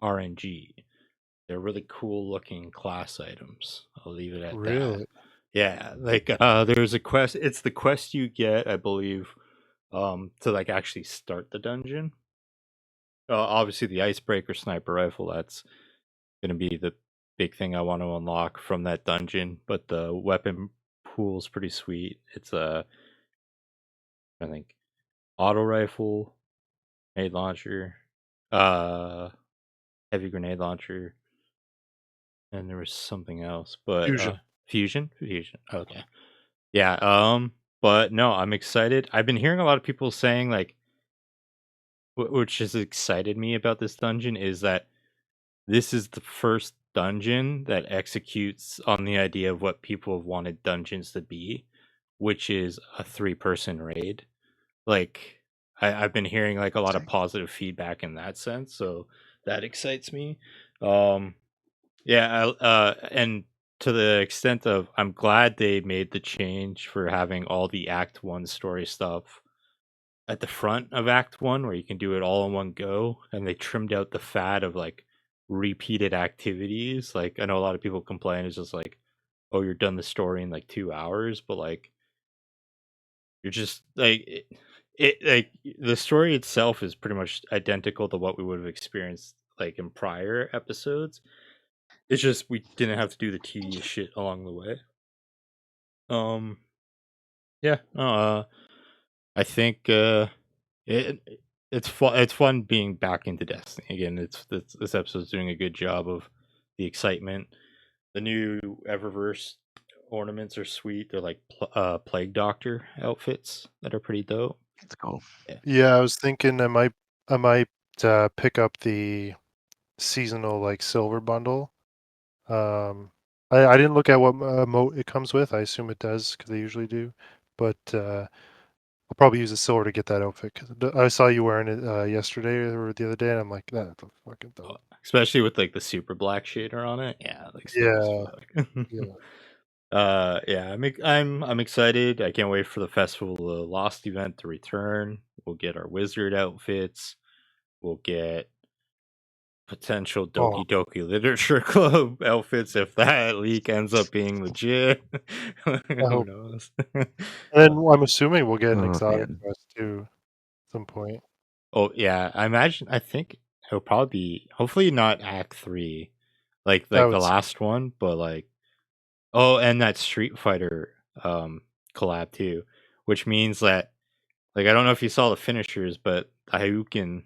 B: RNG. They're really cool looking class items. I'll leave it at that.
D: really.
B: Yeah, like there's a quest. It's the quest you get, I believe, to like actually start the dungeon. Obviously, the icebreaker sniper rifle. That's gonna be the big thing I want to unlock from that dungeon. But the weapon pool's pretty sweet. It's a, I think, auto rifle, grenade launcher, uh, heavy grenade launcher, and there was something else, but
D: Fusion.
B: Fusion. Okay, yeah. But no, I'm excited. I've been hearing a lot of people saying like, which has excited me about this dungeon is that this is the first dungeon that executes on the idea of what people have wanted dungeons to be, which is a 3-person raid. Like I've been hearing like a lot of positive feedback in that sense, so that excites me. Yeah, and to the extent of I'm glad they made the change for having all the Act 1 story stuff at the front of Act 1 where you can do it all in one go, and they trimmed out the fad of like repeated activities. Like I know a lot of people complain it's just like, oh, you're done the story in like 2 hours, but like you're just like it like the story itself is pretty much identical to what we would have experienced like in prior episodes. It's just we didn't have to do the tedious shit along the way. Um, yeah, I think it it's fun. It's fun being back into Destiny again. It's this episode's doing a good job of the excitement. The new Eververse ornaments are sweet. They're like Plague Doctor outfits that are pretty dope.
C: Let's go.
D: Yeah, I was thinking I might pick up the seasonal like silver bundle. I didn't look at what emote it comes with. I assume it does because they usually do. But I'll probably use the silver to get that outfit. 'Cause I saw you wearing it yesterday or the other day, and I'm like, that looks fucking dope.
B: Especially with like the super black shader on it. Yeah, it looks dope as
D: Yeah,
B: fuck.
D: yeah.
B: Yeah, I'm excited. I can't wait for the Festival of the Lost event to return. We'll get our wizard outfits. We'll get potential
D: Oh,
B: Doki Doki Literature Club outfits if that leak ends up being legit.
D: I
B: Who
D: hope.
B: knows?
D: And then I'm assuming we'll get an
C: Oh
D: exotic
C: man.
D: quest too at some point.
B: Oh yeah, I think it'll probably be hopefully not Act 3
D: That
B: like the
D: would
B: last one, but like oh, and that Street Fighter collab too, which means that like I don't know if you saw the finishers, but Hayukin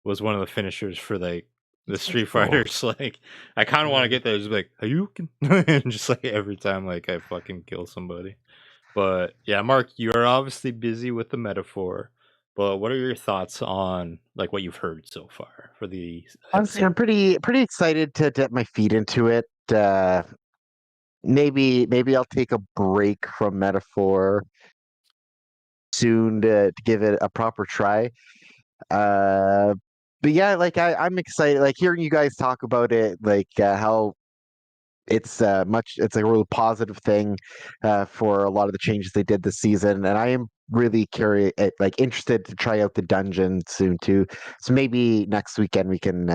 B: was one of the finishers for like the Street
C: Cool.
B: Fighters. Like I kind of want to get that, just like Hayukin, and just like every time like I fucking kill somebody. But yeah, Mark, you are obviously busy with the metaphor. But what are your thoughts on like what you've heard so far for the
C: Honestly, I'm
B: episode?
C: pretty excited to dip my feet into it. Maybe I'll take a break from Metaphor soon to give it a proper try. Uh, but yeah, like I'm excited. Like hearing you guys talk about it, like how it's a really positive thing for a lot of the changes they did this season, and I am really curious, like interested to try out the dungeon soon too. So maybe next weekend we can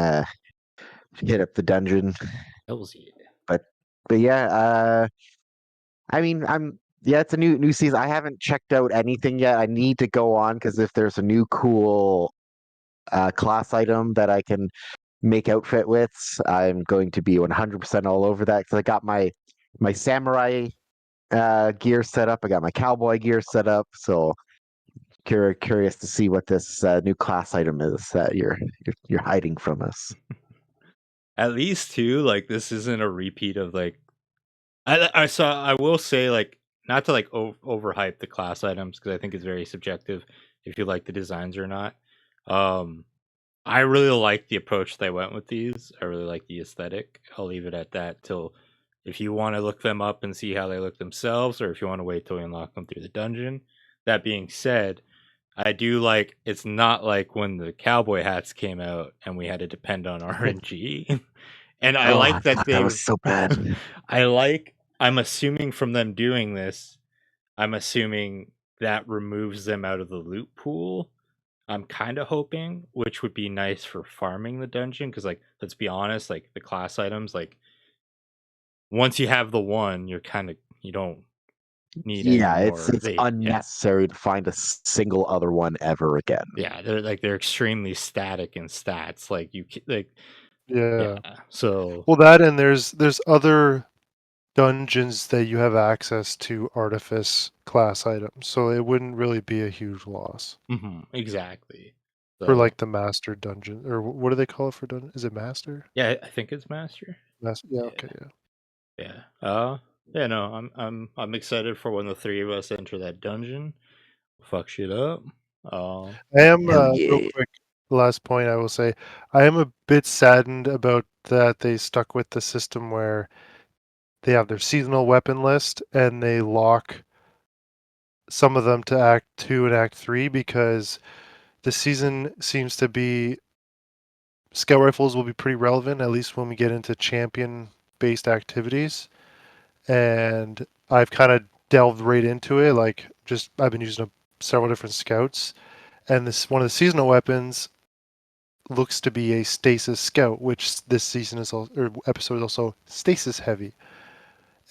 C: hit up the dungeon.
B: Hells yeah.
C: But yeah, I mean, yeah, it's a new season. I haven't checked out anything yet. I need to go on because if there's a new cool class item that I can make outfit with, I'm going to be 100% all over that because I got my samurai gear set up. I got my cowboy gear set up. So curious to see what this new class item is that you're hiding from us.
B: At least too, like this isn't a repeat of like I saw. I will say like not to like overhype the class items because I think it's very subjective if you like the designs or not. Um, I really like the approach they went with these. I really like the aesthetic. I'll leave it at that till if you want to look them up and see how they look themselves, or if you want to wait till we unlock them through the dungeon. That being said, I do like it's not like when the cowboy hats came out and we had to depend on RNG. And I
C: Oh,
B: like that
C: God, that was
B: they've
C: so bad.
B: I'm assuming from them doing this, I'm assuming that removes them out of the loot pool. I'm kind of hoping, which would be nice for farming the dungeon because like let's be honest, like the class items like once you have the one, you don't need any
C: Yeah,
B: more.
C: it's unnecessary to find a single other one ever again.
B: Yeah, they're extremely static in stats. Like like
D: Yeah.
B: yeah. So
D: Well, that and there's other dungeons that you have access to artifice class items, so it wouldn't really be a huge loss
B: exactly.
D: for
B: So
D: like the master dungeon or what do they call it for dungeon? Is it master?
B: yeah, I think it's master.
D: Yeah. Okay. Yeah.
B: Yeah. No, I'm excited for when the three of us enter that dungeon. Fuck shit up.
D: I am
C: Hell
D: real
C: yeah.
D: quick. Last point I will say, I am a bit saddened about that they stuck with the system where they have their seasonal weapon list and they lock some of them to Act 2 and Act 3 because the season seems to be scout rifles will be pretty relevant, at least when we get into champion based activities. And I've kind of delved right into it. Like, just I've been using several different scouts, and this one of the seasonal weapons looks to be a stasis scout, which this season is also, or episode is also stasis heavy.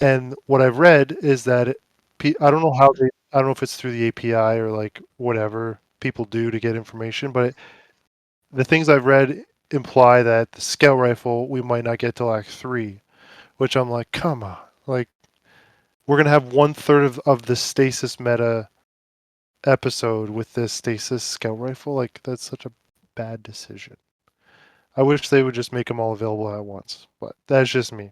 D: And what I've read is that I don't know how they, I don't know if it's through the API or like whatever people do to get information, but the things I've read imply that the scout rifle we might not get till Act 3, which I'm like, come on, like we're gonna have 1/3 of the stasis meta episode with this stasis scout rifle. Like that's such a bad decision. I wish they would just make them all available at once, but that's just me.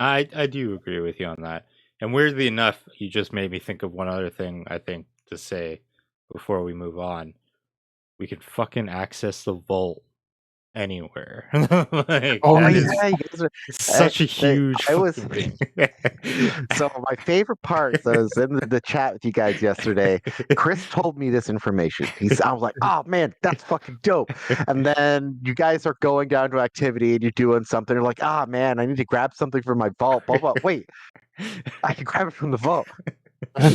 B: I do agree with you on that. And weirdly enough, you just made me think of one other thing I think to say before we move on. We can fucking access the vault anywhere. Like
C: Oh
B: that
C: yeah,
B: is
C: you guys are.
B: such a
C: That
B: huge
C: I was.
B: fucking thing.
C: So my favorite parts, I was in the chat with you guys yesterday. Chris told me this information. I was like, oh man, that's fucking dope. And then you guys are going down to activity and you're doing something. You're like, ah man, I need to grab something from my vault. Blah blah. Wait, I can grab it from the vault.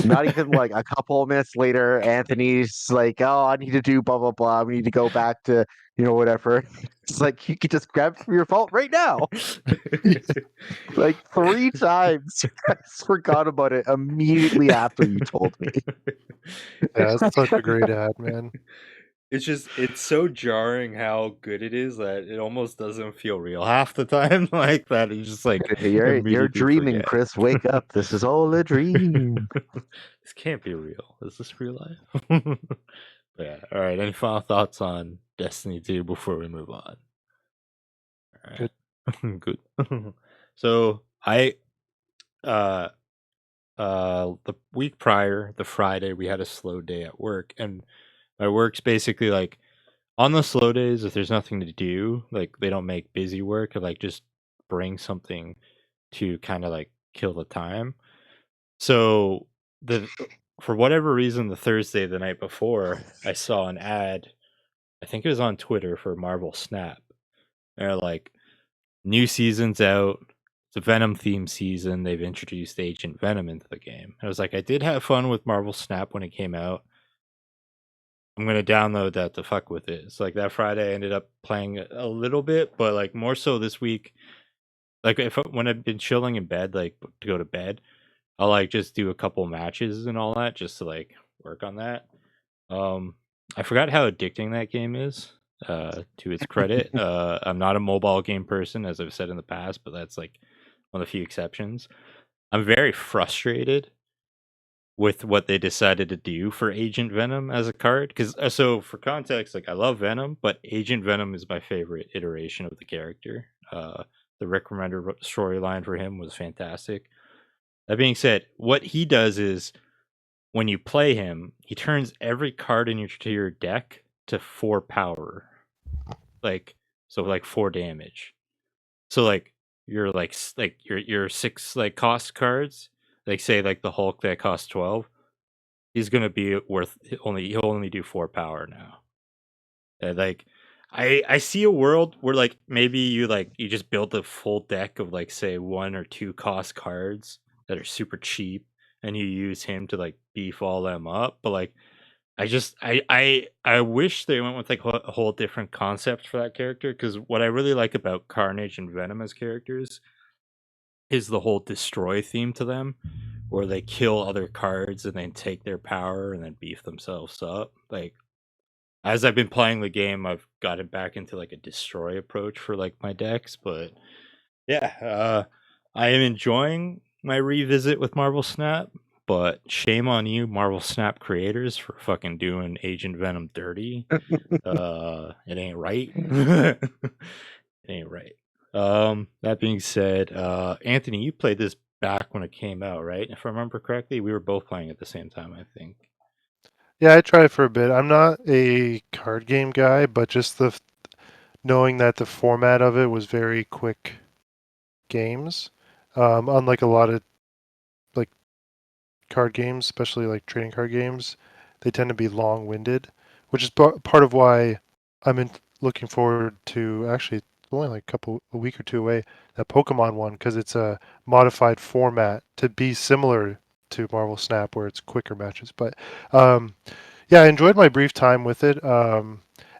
C: Not even like a couple of minutes later, Anthony's like, oh, I need to do blah blah blah. We need to go back to whatever. It's like you could just grab it from your vault right now. Like 3 times, you guys forgot about it immediately after you told me.
D: Yeah, that's such a great ad, man.
B: It's so jarring how good it is that it almost doesn't feel real half the time like that. You just like
C: You're
B: immediately
C: dreaming,
B: forget.
C: Chris. Wake up. This is all a dream.
B: This can't be real. Is this real life? But yeah. All right. Any final thoughts on Destiny 2 before we move on? All
D: Good.
B: right. Good. So I uh the week prior, the Friday, we had a slow day at work, and my work's basically like on the slow days, if there's nothing to do, like they don't make busy work or like just bring something to kind of like kill the time. So the for whatever reason, the Thursday the night before, I saw an ad. I think it was on Twitter for Marvel Snap. They're like, new season's out. It's a Venom themed season. They've introduced Agent Venom into the game. I was like, I did have fun with Marvel Snap when it came out. I'm gonna download that to fuck with it. It's like that Friday I ended up playing a little bit, but like more so this week. Like when I've been chilling in bed, like to go to bed, I'll like just do a couple matches and all that just to like work on that. Um, I forgot how addicting that game is. To its credit, I'm not a mobile game person, as I've said in the past, but that's like one of the few exceptions. I'm very frustrated with what they decided to do for Agent Venom as a card. Because so for context, like I love Venom, but Agent Venom is my favorite iteration of the character. The Rick Remender storyline for him was fantastic. That being said, what he does is when you play him, he turns every card in your deck to 4 power, like so like 4 damage. So like you're like your 6 like cost cards, like say like the Hulk that costs 12. He's gonna be worth he'll only do 4 power now. And like I see a world where like maybe you just build a full deck of like say 1 or 2 cost cards that are super cheap and you use him to like beef all them up. But like I wish they went with like a whole different concept for that character, because what I really like about Carnage and Venom as characters is the whole destroy theme to them, where they kill other cards and then take their power and then beef themselves up. Like as I've been playing the game, I've gotten back into like a destroy approach for like my decks. But yeah, I am enjoying my revisit with Marvel Snap. But shame on you, Marvel Snap creators, for fucking doing Agent Venom dirty. It ain't right. It ain't right. That being said, Anthony, you played this back when it came out, right? If I remember correctly, we were both playing at the same time, I think.
D: Yeah, I tried for a bit. I'm not a card game guy, but just knowing that the format of it was very quick games, unlike a lot of like card games, especially like trading card games, they tend to be long-winded, which is part of why looking forward to actually it's only like a week or two away, that Pokemon one, because it's a modified format to be similar to Marvel Snap where it's quicker matches. But yeah, I enjoyed my brief time with it.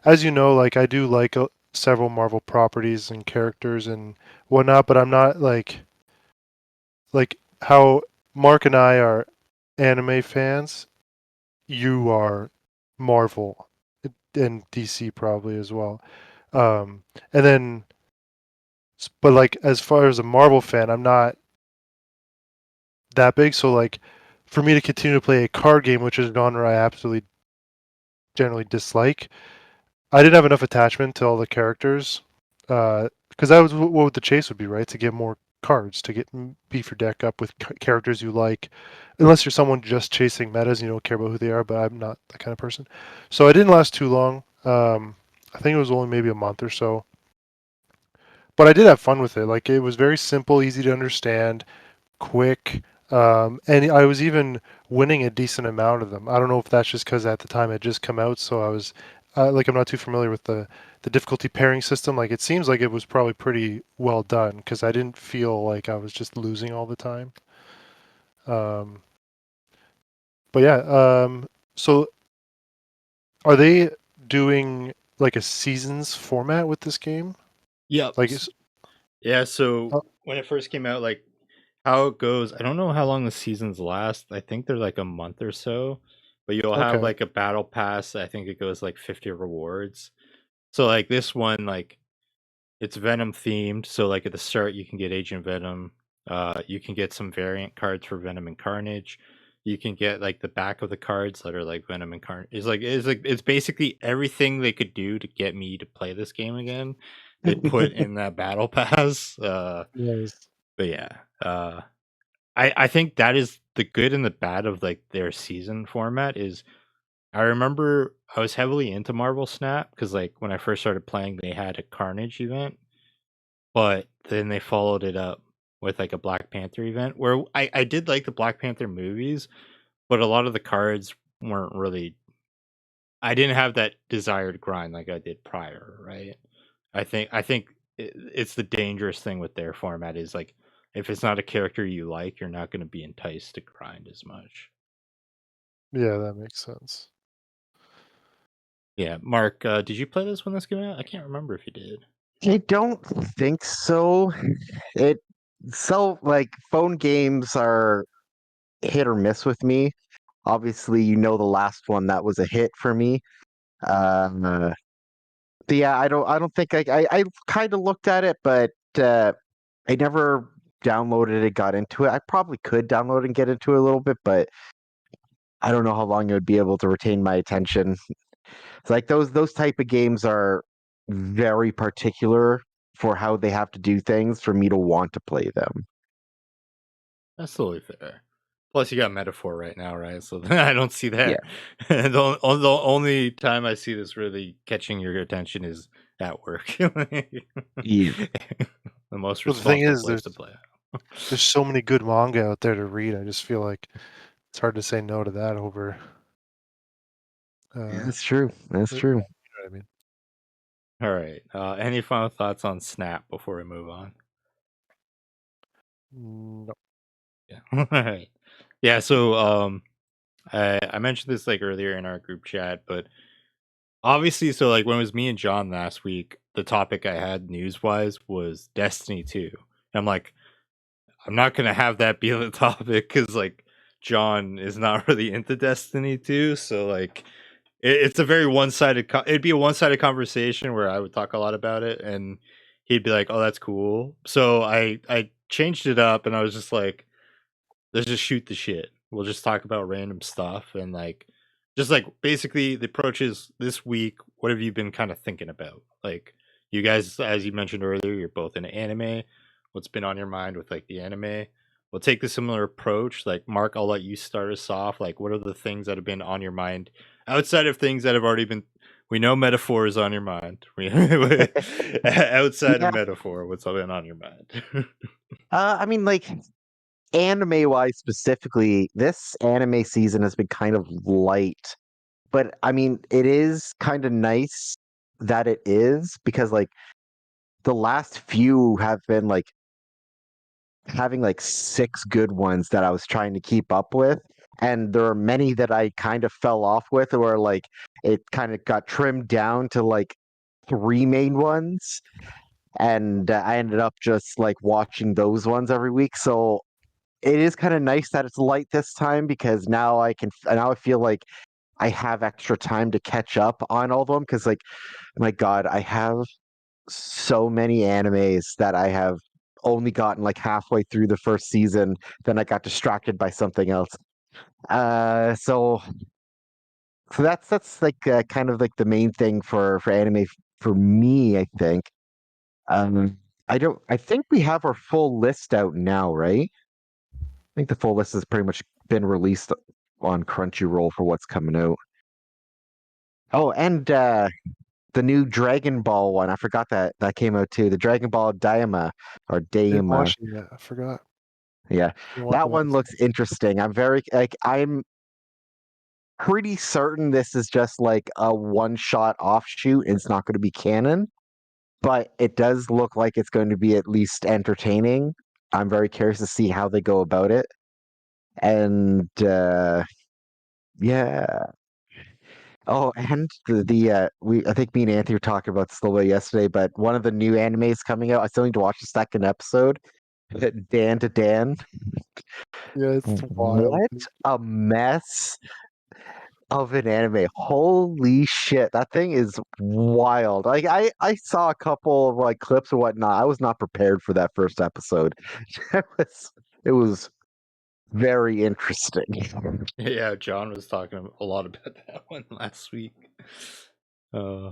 D: As you know, like I do like several Marvel properties and characters and whatnot, but I'm not like how Mark and I are anime fans. You are Marvel and DC probably as well. And then, but like as far as a Marvel fan, I'm not that big. So like, for me to continue to play a card game, which is a genre I absolutely generally dislike, I didn't have enough attachment to all the characters, because that was what the chase would be, right? To get more cards, to beef your deck up with characters you like, unless you're someone just chasing metas and you don't care about who they are. But I'm not that kind of person, so I didn't last too long. I think it was only maybe a month or so, but I did have fun with it. Like it was very simple, easy to understand, quick, and I was even winning a decent amount of them. I don't know if that's just because at the time it had just come out, so I was like I'm not too familiar with the difficulty pairing system. Like it seems like it was probably pretty well done because I didn't feel like I was just losing all the time. Um, but yeah, so are they doing like a seasons format with this game?
B: Yep.
D: Like it's
B: Yeah, so
D: uh,
B: when it first came out, like how it goes, I don't know how long the seasons last. I think they're like a month or so, but you'll have
D: okay,
B: like a battle pass. I think it goes like 50 rewards. So like this one, like it's Venom themed. So like at the start, you can get Agent Venom. You can get some variant cards for Venom and Carnage. You can get like the back of the cards that are like Venom and Carnage. It's basically everything they could do to get me to play this game again. They put in that battle pass.
D: nice.
B: But yeah, I think that is the good and the bad of like their season format. Is I remember I was heavily into Marvel Snap because like when I first started playing, they had a Carnage event, but then they followed it up with like a Black Panther event where I did like the Black Panther movies, but a lot of the cards weren't really. I didn't have that desired grind like I did prior, right? I think it's the dangerous thing with their format is like if it's not a character you like, you're not going to be enticed to grind as much.
D: Yeah, that makes sense.
B: Yeah, Mark, did you play this when this came out? I can't remember if you did.
C: I don't think so. It like phone games are hit or miss with me. Obviously, the last one that was a hit for me. Uh, but yeah, I don't think I kind of looked at it, but I never downloaded it, got into it. I probably could download and get into it a little bit, but I don't know how long it would be able to retain my attention. It's like those type of games are very particular for how they have to do things for me to want to play them.
B: That's totally fair. Plus, you got Metaphor right now, right? So I don't see
C: Yeah.
B: that. The only time I see this really catching your attention is at work. The
C: Yeah.
B: most
D: Well, the thing
B: responsible
D: is,
B: place to play.
D: there's so many good manga out there to read. I just feel like it's hard to say no to that over.
C: Yeah,
D: Uh,
C: that's true. That's
D: you know
C: true.
D: what I mean?
B: All right. Any final thoughts on Snap before we move on?
D: No.
B: Yeah. All right. Yeah. So, I mentioned this like earlier in our group chat, but obviously, so like when it was me and John last week, the topic I had news wise was Destiny 2. And I'm like, I'm not gonna have that be the topic because like John is not really into Destiny 2, so like it's a very one-sided. It'd be a one-sided conversation where I would talk a lot about it, and he'd be like, "Oh, that's cool." So I changed it up, and I was just like, "Let's just shoot the shit. We'll just talk about random stuff and like." Just like basically the approach is this week, what have you been kind of thinking about? Like You guys, as you mentioned earlier, you're both into anime. What's been on your mind with like the anime? We'll take the similar approach. Like Mark, I'll let you start us off. Like, what are the things that have been on your mind outside of things that have already been? We know metaphor is on your mind. Outside of
C: Yeah.
B: metaphor, what's been on your mind?
C: I mean, like anime wise specifically, this anime season has been kind of light. But I mean, it is kind of nice that it is because like the last few have been like having like six good ones that I was trying to keep up with. And there are many that I kind of fell off with, or like it kind of got trimmed down to like three main ones. And I ended up just like watching those ones every week. So it is kind of nice that it's light this time because now I feel like I have extra time to catch up on all of them because like my God, I have so many animes that I have only gotten like halfway through the first season, then I got distracted by something else. So that's like kind of like the main thing for anime for me, I think. Um, I don't. I think we have our full list out now, right? I think the full list has pretty much been released on Crunchyroll for what's coming out. Oh, and the new Dragon Ball one. I forgot that came out too. The Dragon Ball Daima or
D: I didn't
C: Daima.
D: watch it yet. I forgot.
C: Yeah,
D: Didn't watch
C: that
D: the
C: one
D: last
C: looks interesting. I'm pretty certain this is just like a one-shot offshoot. It's not going to be canon, but it does look like it's going to be at least entertaining. I'm very curious to see how they go about it. And yeah. Oh, and the we I think me and Anthony were talking about this a little bit yesterday, but one of the new animes coming out, I still need to watch the second episode. Dan to Dan.
D: Yeah, it's wild.
C: What a mess of an anime. Holy shit. That thing is wild. Like I saw a couple of like clips or whatnot. I was not prepared for that first episode. It was very interesting.
B: Yeah, John was talking a lot about that one last week. Uh,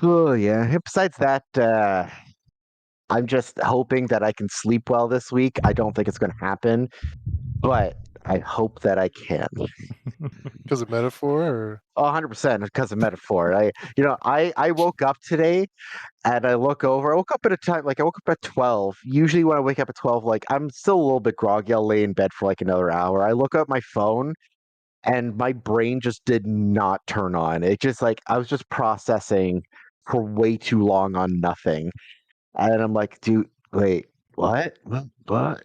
C: Oh yeah. And besides that, I'm just hoping that I can sleep well this week. I don't think it's gonna happen, but I hope that I can.
D: Because of metaphor, or
C: 100% because of metaphor. I woke up today and I look over. I woke up at a time like I woke up at 12. Usually when I wake up at 12, like I'm still a little bit groggy. I'll lay in bed for like another hour. I look at my phone and my brain just did not turn on. It just like I was just processing for way too long on nothing. And I'm like, dude, wait, what? What?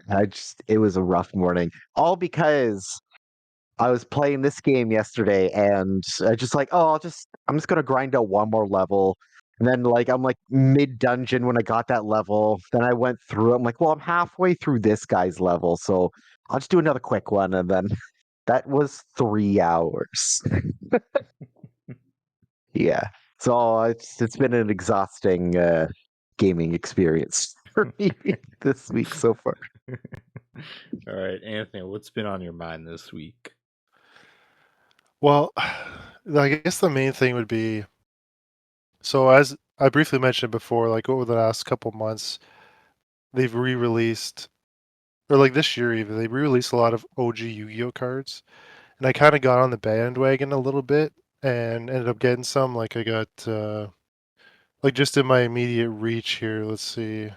C: It was a rough morning. All because I was playing this game yesterday and I just like, oh, I'm just gonna grind out one more level. And then like I'm like mid dungeon when I got that level. Then I went through it. I'm like, well, I'm halfway through this guy's level, so I'll just do another quick one. And then that was 3 hours. Yeah. So it's been an exhausting gaming experience for me this week so far.
B: all right, Anthony, what's been on your mind this week?
D: well, I guess the main thing would be, so as I briefly mentioned before, like over the last couple months, they've re-released, or like this year even, they re-released a lot of OG Yu-Gi-Oh cards, and I kind of got on the bandwagon a little bit and ended up getting some. Like I got like just in my immediate reach here. Let's see,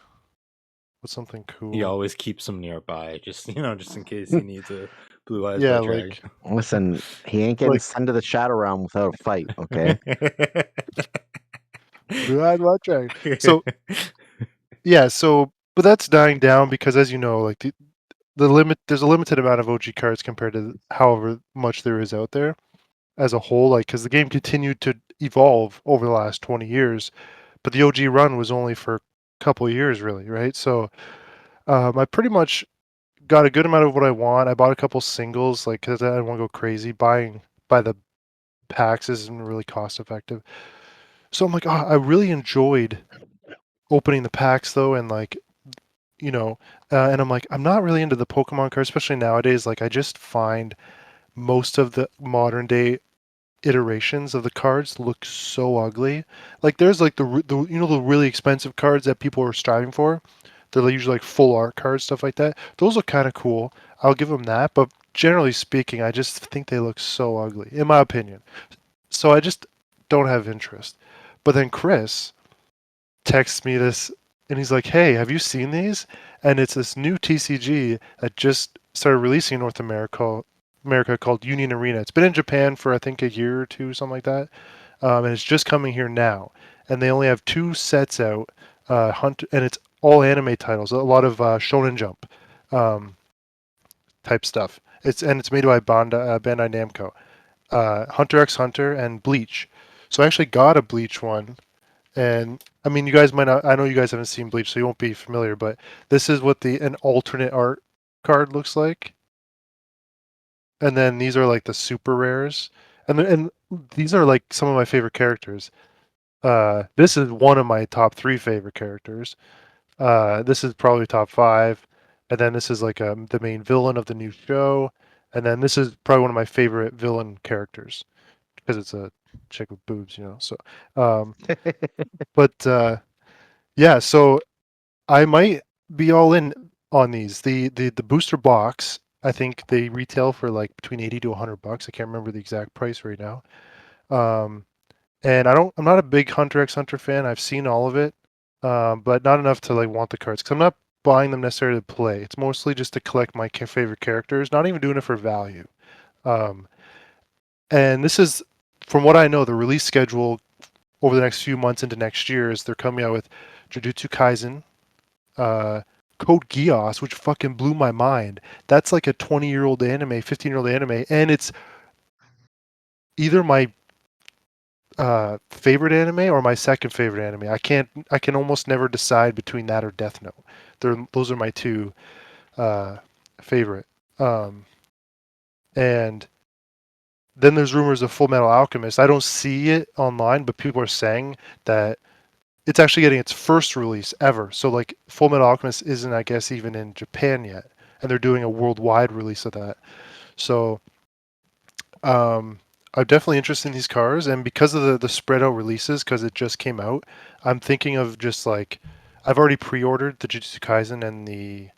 D: what's something
B: He
D: cool?
B: always keeps them nearby, just just in case he needs a blue eyes
D: Yeah,
B: white dragon.
D: like
C: Listen, he ain't getting
D: like
C: sent to the Shadow Realm without a fight, okay?
D: Blue Eyed White Dragon. So yeah, but that's dying down because, as you know, like the limit, there's a limited amount of OG cards compared to however much there is out there as a whole. Like, because the game continued to evolve over the last 20 years, but the OG run was only for a couple of years, really, right? So I pretty much got a good amount of what I want. I bought a couple singles, like because I didn't want to go crazy. Buying by the packs isn't really cost effective. So I'm like, oh, I really enjoyed opening the packs though, and like and I'm like, I'm not really into the Pokemon cards, especially nowadays. Like, I just find most of the modern day iterations of the cards look so ugly. Like there's like the the really expensive cards that people are striving for. They're usually like full art cards, stuff like that. Those look kind of cool. I'll give them that, but generally speaking, I just think they look so ugly, in my opinion. So I just don't have interest. But then Chris texts me this, and he's like, "Hey, have you seen these?" And it's this new TCG that just started releasing in North America called Union Arena. It's been in Japan for I think a year or two, something like that, and it's just coming here now. And they only have 2 sets out, and it's all anime titles, a lot of Shonen Jump um, type stuff. It's made by Bandai Namco, Hunter x Hunter and Bleach. So I actually got a Bleach one, and I mean, you guys might not. I know you guys haven't seen Bleach, so you won't be familiar. But this is what the an alternate art card looks like, and then these are like the super rares, and these are like some of my favorite characters. This is one of my top 3 favorite characters. This is probably top 5, and then this is like the main villain of the new show, and then this is probably one of my favorite villain characters because it's a chick with boobs, you know. So, um, but yeah, so I might be all in on these. The booster box, I think they retail for like between 80 to $100. I can't remember the exact price right now. Um, and I'm not a big Hunter x Hunter fan. I've seen all of it, but not enough to like want the cards because I'm not buying them necessarily to play. It's mostly just to collect my favorite characters. Not even doing it for value. Um, and this is, from what I know, the release schedule over the next few months into next year is they're coming out with Jujutsu Kaisen, uh, Code Geass, which fucking blew my mind. That's like a 20-year-old anime, 15-year-old anime, and it's either my favorite anime or my second favorite anime. I can almost never decide between that or Death Note. Those are my 2 uh, favorite. Um, and then there's rumors of Full Metal Alchemist. I don't see it online, but people are saying that it's actually getting its first release ever. So like Full Metal Alchemist isn't, I guess, even in Japan yet, and they're doing a worldwide release of that. So I'm definitely interested in these cars, and because of the spread out releases, because it just came out, I'm thinking of just like I've already pre-ordered the Jujutsu Kaisen and the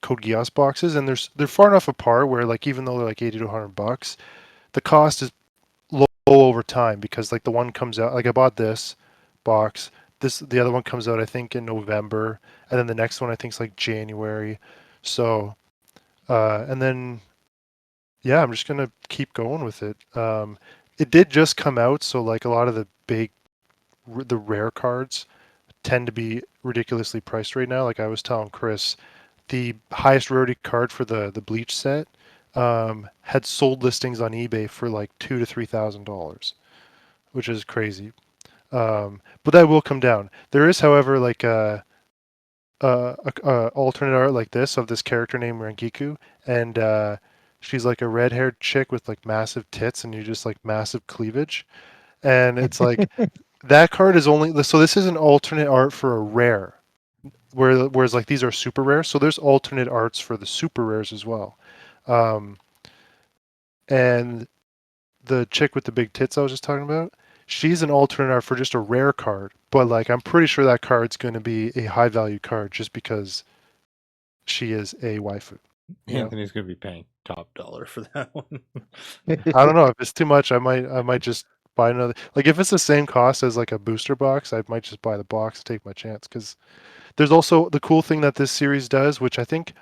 D: Code Geass boxes, and they're far enough apart where like even though they're like 80 to $100, the cost is low over time because like the one comes out like I bought this box, the other one comes out I think in November, and then the next one I think is like January. So and then yeah, I'm just gonna keep going with it. It did just come out, so like a lot of the the rare cards tend to be ridiculously priced right now. Like I was telling Chris, the highest rarity card for the Bleach set had sold listings on eBay for like $2,000 to $3,000, which is crazy. But that will come down. There is, however, like a alternate art like this of this character named Rangiku, and she's like a red-haired chick with like massive tits and you just like massive cleavage, and it's like that card is only so this is an alternate art for a rare, whereas like these are super rare, so there's alternate arts for the super rares as well, um, and the chick with the big tits I was just talking about, she's an alternate art for just a rare card, but like I'm pretty sure that card's going to be a high value card just because she is a waifu. You know?
B: Anthony's gonna be paying top dollar for that one.
D: I don't know if it's too much. I might just buy another. Like if it's the same cost as like a booster box, I might just buy the box and take my chance. Because there's also the cool thing that this series does, which I think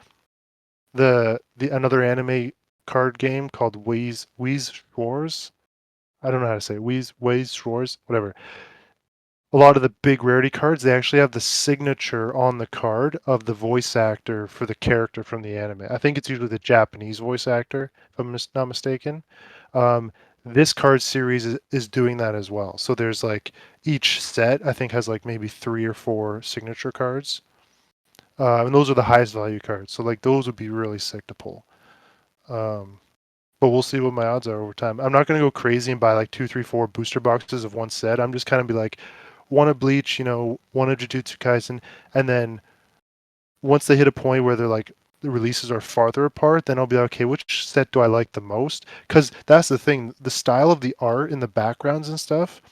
D: the another anime card game called Wheeze Shores. I don't know how to say it. Wheeze Shores, whatever. A lot of the big rarity cards, they actually have the signature on the card of the voice actor for the character from the anime. I think it's usually the Japanese voice actor, if I'm not mistaken. Um, this card series is doing that as well. So there's like each set, I think, has like maybe 3 or 4 signature cards. And those are the highest value cards. So like those would be really sick to pull. Um, but we'll see what my odds are over time. I'm not going to go crazy and buy like 2, 3, 4 booster boxes of one set. I'm just kind of be like, one of Bleach, you know, one of Jujutsu Kaisen, and then once they hit a point where they're like the releases are farther apart, then I'll be like, okay, which set do I like the most? Because that's the thing, the style of the art and the backgrounds and stuff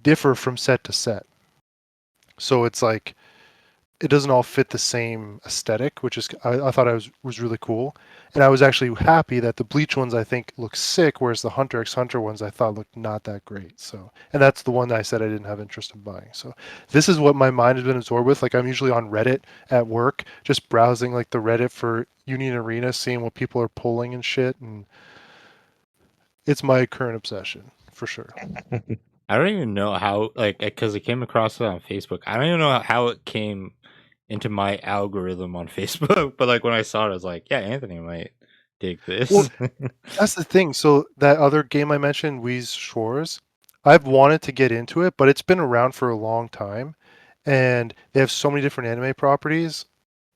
D: differ from set to set. So it's like it doesn't all fit the same aesthetic, which is I thought I was really cool, and I was actually happy that the Bleach ones I think look sick, whereas the Hunter x Hunter ones I thought looked not that great. So, and that's the one that I said I didn't have interest in buying. So, this is what my mind has been absorbed with. Like I'm usually on Reddit at work, just browsing like the Reddit for Union Arena, seeing what people are pulling and shit, and it's my current obsession for sure.
B: I don't even know how, like, because I came across it on Facebook. I don't even know how it came into my algorithm on Facebook. But like when I saw it, I was like, yeah, Anthony might dig this.
D: Well, that's the thing. So that other game I mentioned, Wee's Shores, I've wanted to get into it, but it's been around for a long time, and they have so many different anime properties,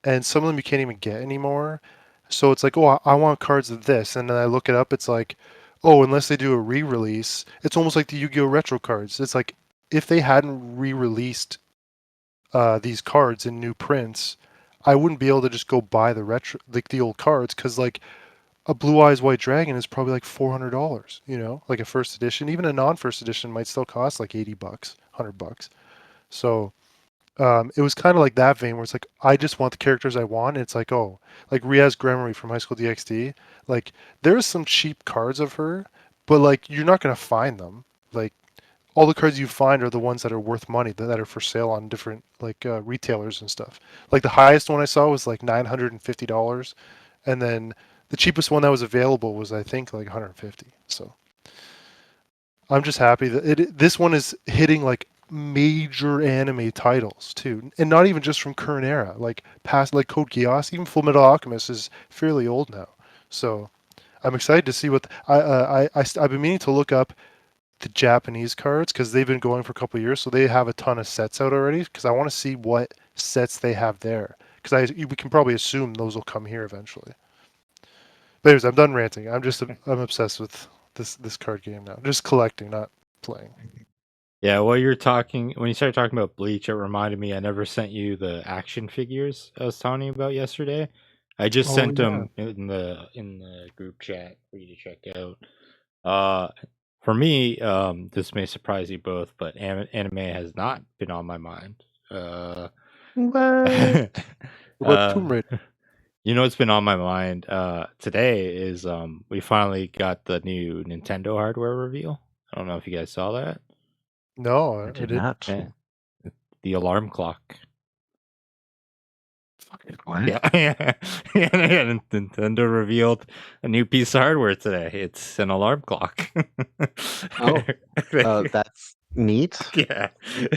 D: and some of them you can't even get anymore. So it's like, oh, I want cards of this, and then I look it up. It's like, oh, unless they do a re-release, it's almost like the Yu-Gi-Oh retro cards. It's like if they hadn't re-released these cards in new prints, I wouldn't be able to just go buy the retro, like the old cards, because like a Blue Eyes White Dragon is probably like $400, you know, like a first edition. Even a non-first edition might still cost like $80, $100. So it was kind of like that vein where it's like I just want the characters I want. And it's like, oh, like Riaz Gremory from High School DxD. Like there's some cheap cards of her, but like you're not gonna find them. Like all the cards you find are the ones that are worth money that are for sale on different like retailers and stuff. Like the highest one I saw was like $950, and then the cheapest one that was available was I think like 150. So I'm just happy that this one is hitting like major anime titles too, and not even just from current era, like past like Code Geass, even Full Metal Alchemist is fairly old now. So I'm excited to see what I've been meaning to look up the Japanese cards because they've been going for a couple of years, so they have a ton of sets out already. Because I want to see what sets they have there. Because we can probably assume those will come here eventually. But anyways, I'm done ranting. I'm obsessed with this card game now. Just collecting, not playing.
B: Yeah, when you started talking about Bleach, it reminded me I never sent you the action figures I was telling you about yesterday. I just
D: Oh
B: sent
D: yeah.
B: them in the group chat for you to check out. Uh, for me, this may surprise you both, but anime has not been on my mind.
C: What?
D: What about
B: uh,
D: Tomb Raider?
B: you know what's been on my mind today is we finally got the new Nintendo hardware reveal. I don't know if you guys saw that.
D: No,
C: I
D: I
C: did
D: didn't.
C: not.
B: Yeah, the alarm clock.
C: Fucking what?
B: Yeah, yeah, Nintendo revealed a new piece of hardware today. It's an alarm clock.
C: Oh, that's neat.
B: Yeah.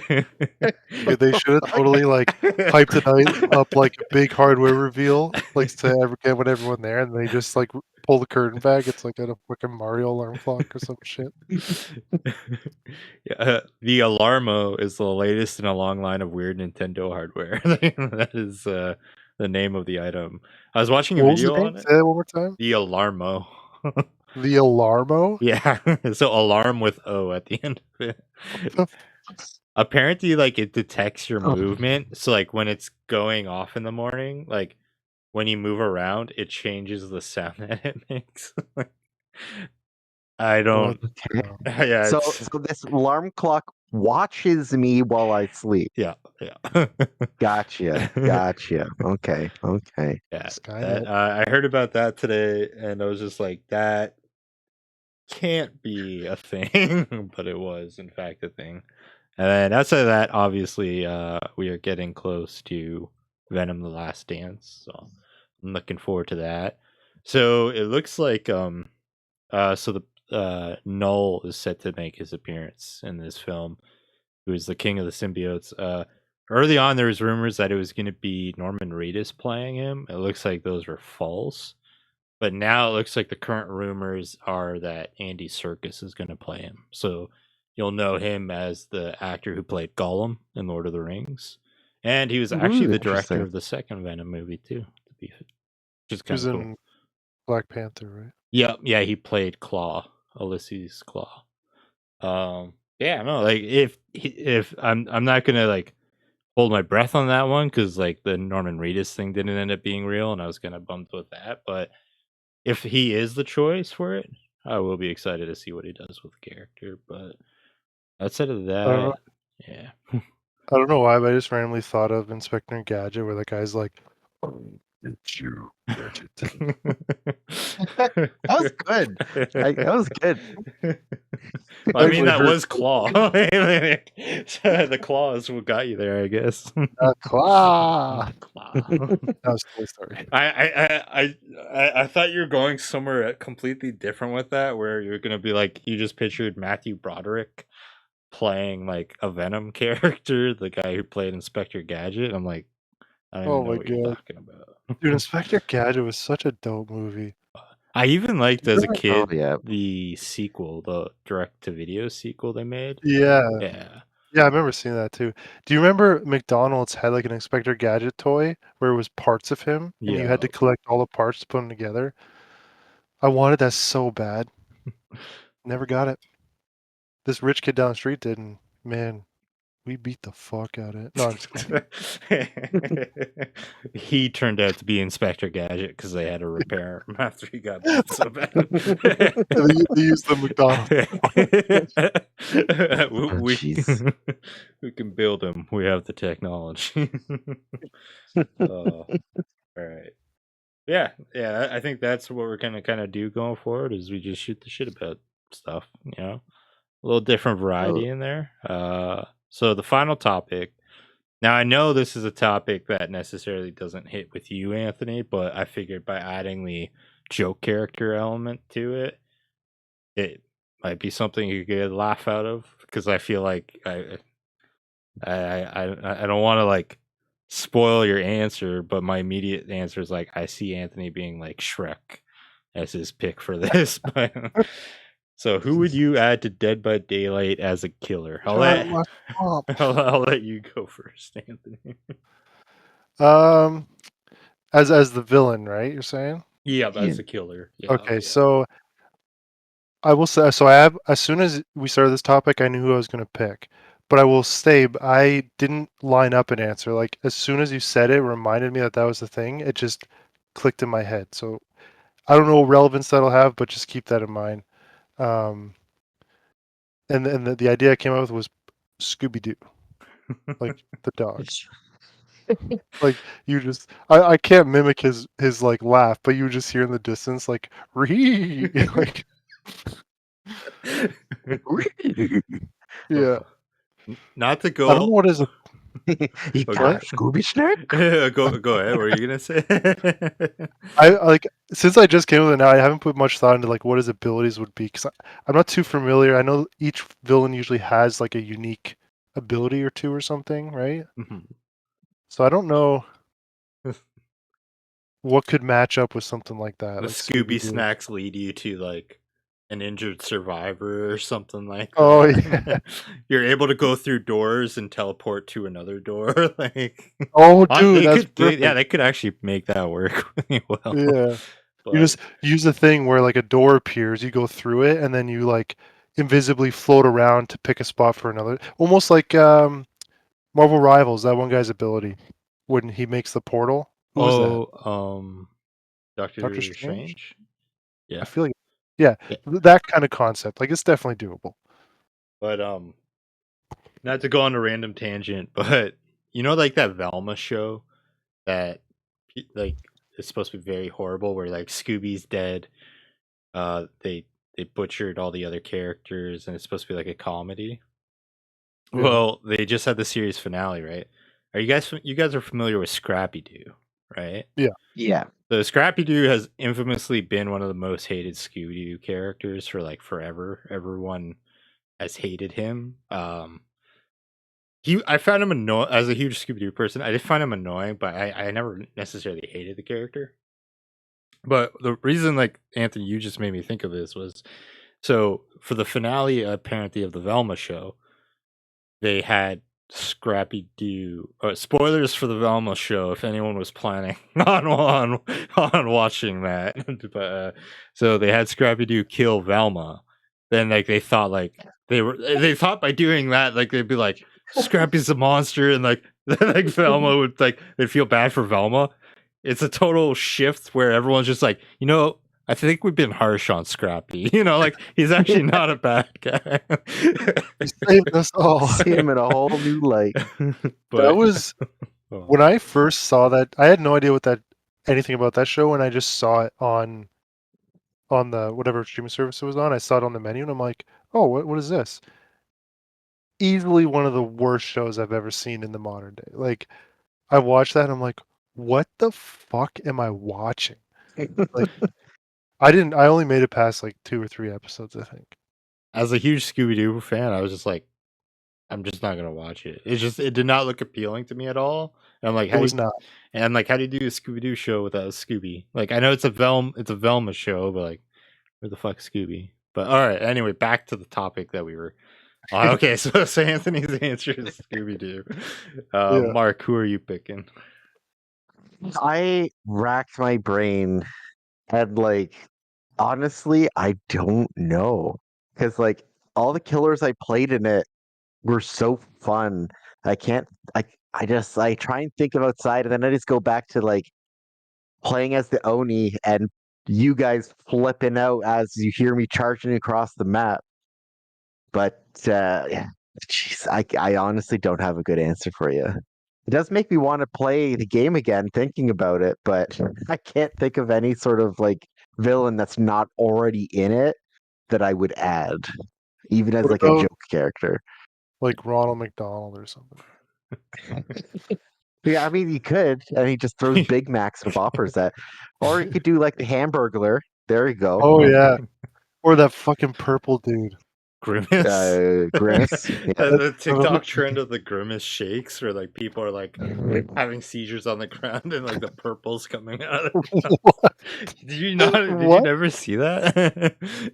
D: Yeah, they should have totally like hyped it up like a big hardware reveal, like to get when everyone there, and they just like pull the curtain back. It's like a fucking Mario alarm clock or some shit.
B: Yeah, the Alarmo is the latest in a long line of weird Nintendo hardware. That is the name of the item. I was watching a
D: What was the
B: video
D: name?
B: on it.
D: Say that one more time.
B: The Alarmo.
D: The Alarmo.
B: Yeah, so alarm with O at the end of it.
D: The
B: Apparently, like it detects your
C: Oh,
B: movement. So, like when it's going off in the morning, like when you move around, it changes the sound that it makes. I
D: what?
B: don't.
C: okay.
B: Yeah,
C: So,
B: it's
C: so this alarm clock watches me while I sleep.
B: yeah, yeah.
C: Gotcha. Gotcha. Okay. Okay.
B: Yeah, that
D: Skynet.
B: I heard about that today, and I was just like, that can't be a thing, but it was in fact a thing. And then outside of that, obviously, we are getting close to Venom: The Last Dance, so I'm looking forward to that. So it looks like so the Null is set to make his appearance in this film, who is the king of the symbiotes. Early on, there was rumors that it was going to be Norman Reedus playing him. It looks like those were false, but now it looks like the current rumors are that Andy Serkis is going to play him. So you'll know him as the actor who played Gollum in Lord of the Rings, and he was actually
C: Ooh,
B: the director
C: interesting.
B: of the second Venom movie too. Which is
D: He
B: kind
D: was
B: of cool.
D: in Black Panther, right?
B: Yeah, he played Claw, Ulysses Claw. Yeah, no, like if I'm not gonna like hold my breath on that one because like the Norman Reedus thing didn't end up being real, and I was kind of bummed with that. But if he is the choice for it, I will be excited to see what he does with the character. But outside of
D: I don't know.
B: that, yeah.
D: I don't know why, but I just randomly thought of Inspector Gadget, where the guy's like, "Oh, it's you, Gadget."
C: That was good. That was good.
B: Well, I mean,
D: Actually
B: that
D: hurt.
B: was Claw. The claw is what got you there, I guess.
D: Claw.
B: Claw.
D: That was Toy Story.
B: I thought you were going somewhere completely different with that, where you're gonna be like, you just pictured Matthew Broderick playing like a Venom character, the guy who played Inspector Gadget. I'm like, I don't
D: Oh
B: even know
D: my
B: what you're
D: god,
B: talking about.
D: dude! Inspector Gadget was such a dope movie.
B: I even liked as a
C: Oh
B: kid
C: yeah.
B: the sequel, the direct to video sequel they made.
D: Yeah,
B: Yeah.
D: yeah, I remember seeing that too. Do you remember McDonald's had like an Inspector Gadget toy where it was parts of him, and you had
B: Yeah.
D: to collect all the parts to put them together? I wanted that so bad. Never got it. This rich kid down the street did, and man, we beat the fuck out of it. No, I'm just kidding.
B: He turned out to be Inspector Gadget because they had to repair him after he got beat so bad.
D: They used the McDonald's.
C: Oh,
B: we
C: jeez.
B: we can build him. We have the technology. All right. Yeah, I think that's what we're gonna kind of do going forward. Is we just shoot the shit about stuff. A little different variety in there. So the final topic. Now I know this is a topic that necessarily doesn't hit with you, Anthony, but I figured by adding the joke character element to it, it might be something you could laugh out of. Because I feel like I don't want to like spoil your answer, but my immediate answer is like I see Anthony being like Shrek as his pick for this. But so who would you add to Dead by Daylight as a killer?
D: Shut my mouth.
B: I'll let you go first, Anthony.
D: Um, as the villain, right? You're saying?
B: Yeah,
C: Yeah.
B: as a killer. Yeah.
D: Okay, so I will say, so I have, as soon as we started this topic, I knew who I was going to pick. But I will say, I didn't line up an answer. Like, as soon as you said it, it reminded me that that was the thing. It just clicked in my head. So I don't know what relevance that'll have, but just keep that in mind. Um, and the idea I came up with was Scooby Doo, like the dog. Like you just, I can't mimic his like laugh, but you just hear in the distance like ree, like yeah.
B: Not to
D: I don't know
B: go.
D: what is a
C: You
B: Oh,
C: got
D: what.
C: a Scooby snack?
B: go ahead. What are you gonna say?
D: I like since I just came with it now. I haven't put much thought into like what his abilities would be because I'm not too familiar. I know each villain usually has like a unique ability or two or something, right?
B: Mhm.
D: So I don't know what could match up with something like that,
B: The
D: like
B: Scooby
D: Scooby Doo.
B: snacks lead you to like an injured survivor or something like
D: Oh yeah.
B: that. You're able to go through doors and teleport to another door. Like,
D: Oh dude, that's
B: yeah,
D: perfect.
B: they could actually make that work really well.
D: Yeah. You
B: But
D: just use a thing where like a door appears, you go through it, and then you like invisibly float around to pick a spot for another. Almost like Marvel Rivals, that one guy's ability when he makes the portal. Who was that? Doctor
B: Doctor
D: Strange?
B: Strange.
D: I
B: Yeah.
D: feel like yeah,
B: Yeah.
D: that kind of concept. Like it's definitely doable.
B: But not to go on a random tangent, but like that Velma show that like is supposed to be very horrible, where like Scooby's dead. They butchered all the other characters, and it's supposed to be like a comedy.
D: Yeah.
B: Well, they just had the series finale, right? Are you guys are familiar with Scrappy Doo, right?
C: Yeah.
B: So Scrappy Doo has infamously been one of the most hated Scooby Doo characters for like forever. Everyone has hated him. I found him annoying as a huge Scooby Doo person. I did find him annoying, but I never necessarily hated the character. But the reason, like Anthony, you just made me think of this was so for the finale, apparently of the Velma show, they had Scrappy Doo. Spoilers for the Velma show if anyone was planning on watching that. But so they had Scrappy Doo kill Velma. Then like they thought like they thought by doing that like they'd be like Scrappy's a monster and like like Velma would like they'd feel bad for Velma. It's a total shift where everyone's just like, I think we've been harsh on Scrappy. Like he's actually not a bad guy.
D: He saved us all.
C: See him in a whole new light.
D: That
B: But
D: was
B: oh,
D: when I first saw that. I had no idea anything about that show, and I just saw it on the whatever streaming service it was on. I saw it on the menu, and I'm like, oh, what is this? Easily one of the worst shows I've ever seen in the modern day. Like, I watched that, and I'm like, what the fuck am I watching? Like, I only made it past like 2 or 3 episodes, I think.
B: as a huge Scooby Doo fan, I was just like, I'm just not gonna watch it. It did not look appealing to me at all. And I'm like,
D: It was not.
B: and I'm like, how do you do a Scooby Doo show without a Scooby? Like, I know it's a Velma show, but like, where the fuck Scooby? But all right, anyway, back to the topic that we were. Okay, so Anthony's answer is Scooby Doo.
D: Yeah.
B: Mark, who are you picking?
C: I racked my brain and like honestly, I don't know. Because like all the killers I played in it were so fun. I can't I try and think of outside and then I just go back to like playing as the Oni and you guys flipping out as you hear me charging across the map. But yeah, jeez, I honestly don't have a good answer for you. It does make me want to play the game again thinking about it, but I can't think of any sort of like villain that's not already in it that I would add, even as
D: What
C: like a
D: about
C: joke character.
D: like Ronald McDonald or something?
C: Yeah, I mean, you could, and he just throws Big Macs and Whoppers at, or you could do like the Hamburglar. There you go.
D: Oh yeah, or that fucking purple dude.
B: Grimace.
C: Grimace. Yeah.
B: The TikTok trend of the Grimace shakes, where like people are like having seizures on the ground and like the purple's coming out of the
D: What?
B: Did you not? Did you
D: What?
B: never see that?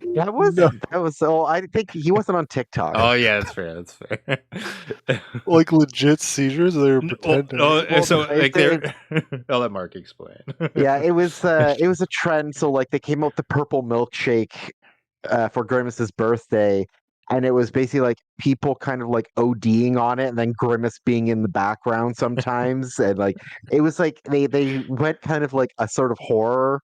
D: No,
C: That was so. I think he wasn't on TikTok.
B: Oh yeah, that's fair. That's fair.
D: like legit seizures. They were
B: Well,
D: pretending.
B: so like
C: It,
B: they're. I'll let Mark explain.
C: yeah, it was a trend. So like they came out with the purple milkshake for Grimace's birthday, and it was basically like people kind of like ODing on it, and then Grimace being in the background sometimes, and like it was like they went kind of like a sort of horror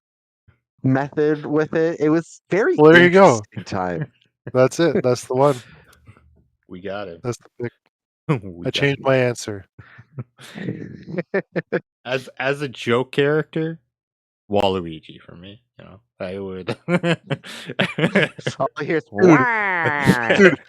C: method with it. It was very
D: Well, there you go.
C: interesting time.
D: That's it. That's the one.
B: We got him.
D: That's the pick.
B: We
D: I
B: got
D: changed
B: him.
D: my answer.
B: As a joke character, Waluigi for me. I would.
C: All I hear is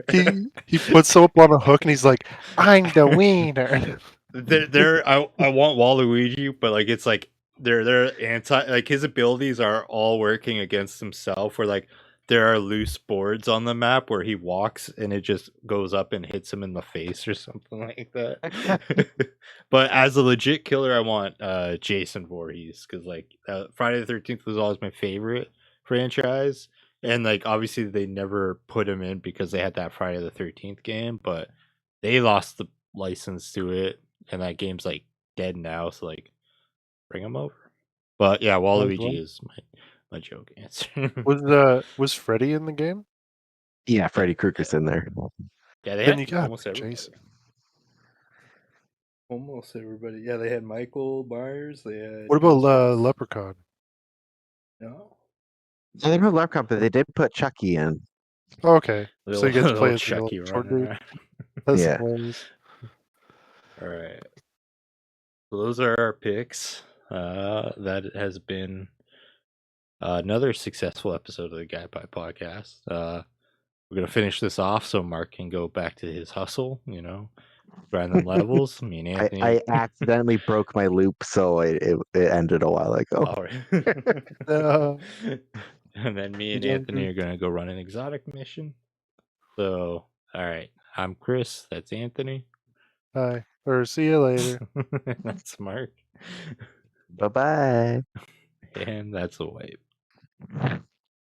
D: Dude, he puts soap on a hook and he's like, "I'm the wiener."
B: I want Waluigi, but like it's like they're anti like his abilities are all working against himself. Where like there are loose boards on the map where he walks and it just goes up and hits him in the face or something like that. But as a legit killer, I want Jason Voorhees because like Friday the 13th was always my favorite franchise, and like obviously they never put him in because they had that Friday the 13th game, but they lost the license to it and that game's like dead now, so like bring him over. But yeah, Waluigi is my joke answer.
D: Was Freddy in the game?
C: yeah, Freddy Krueger's in there.
B: Yeah, they
D: Then
B: had
D: you got
B: almost everybody.
D: Jason.
B: Almost everybody. Yeah, they had Michael Myers. They had.
D: What about
B: Ghostface.
D: Leprechaun?
B: No.
C: Yeah, they put Leprechaun, but they did put Chucky in.
D: Oh, okay, so you get to
B: Little
D: play as the
B: Chucky
D: short
B: running
D: dude.
B: around.
D: That's
C: Yeah.
D: hilarious.
B: All right. So those are our picks. That has been another successful episode of the Guy Pie Podcast. We're gonna finish this off so Mark can go back to his hustle. Grind them levels. Me and Anthony.
C: I accidentally broke my loop, so it ended a while ago.
B: All right.
D: Uh,
B: And then me and
D: you don't
B: Anthony
D: do-
B: are gonna go run an exotic mission. So, all right. I'm Chris. That's Anthony.
D: Hi, or see you later.
B: That's Mark.
C: Bye bye.
B: And that's a wipe.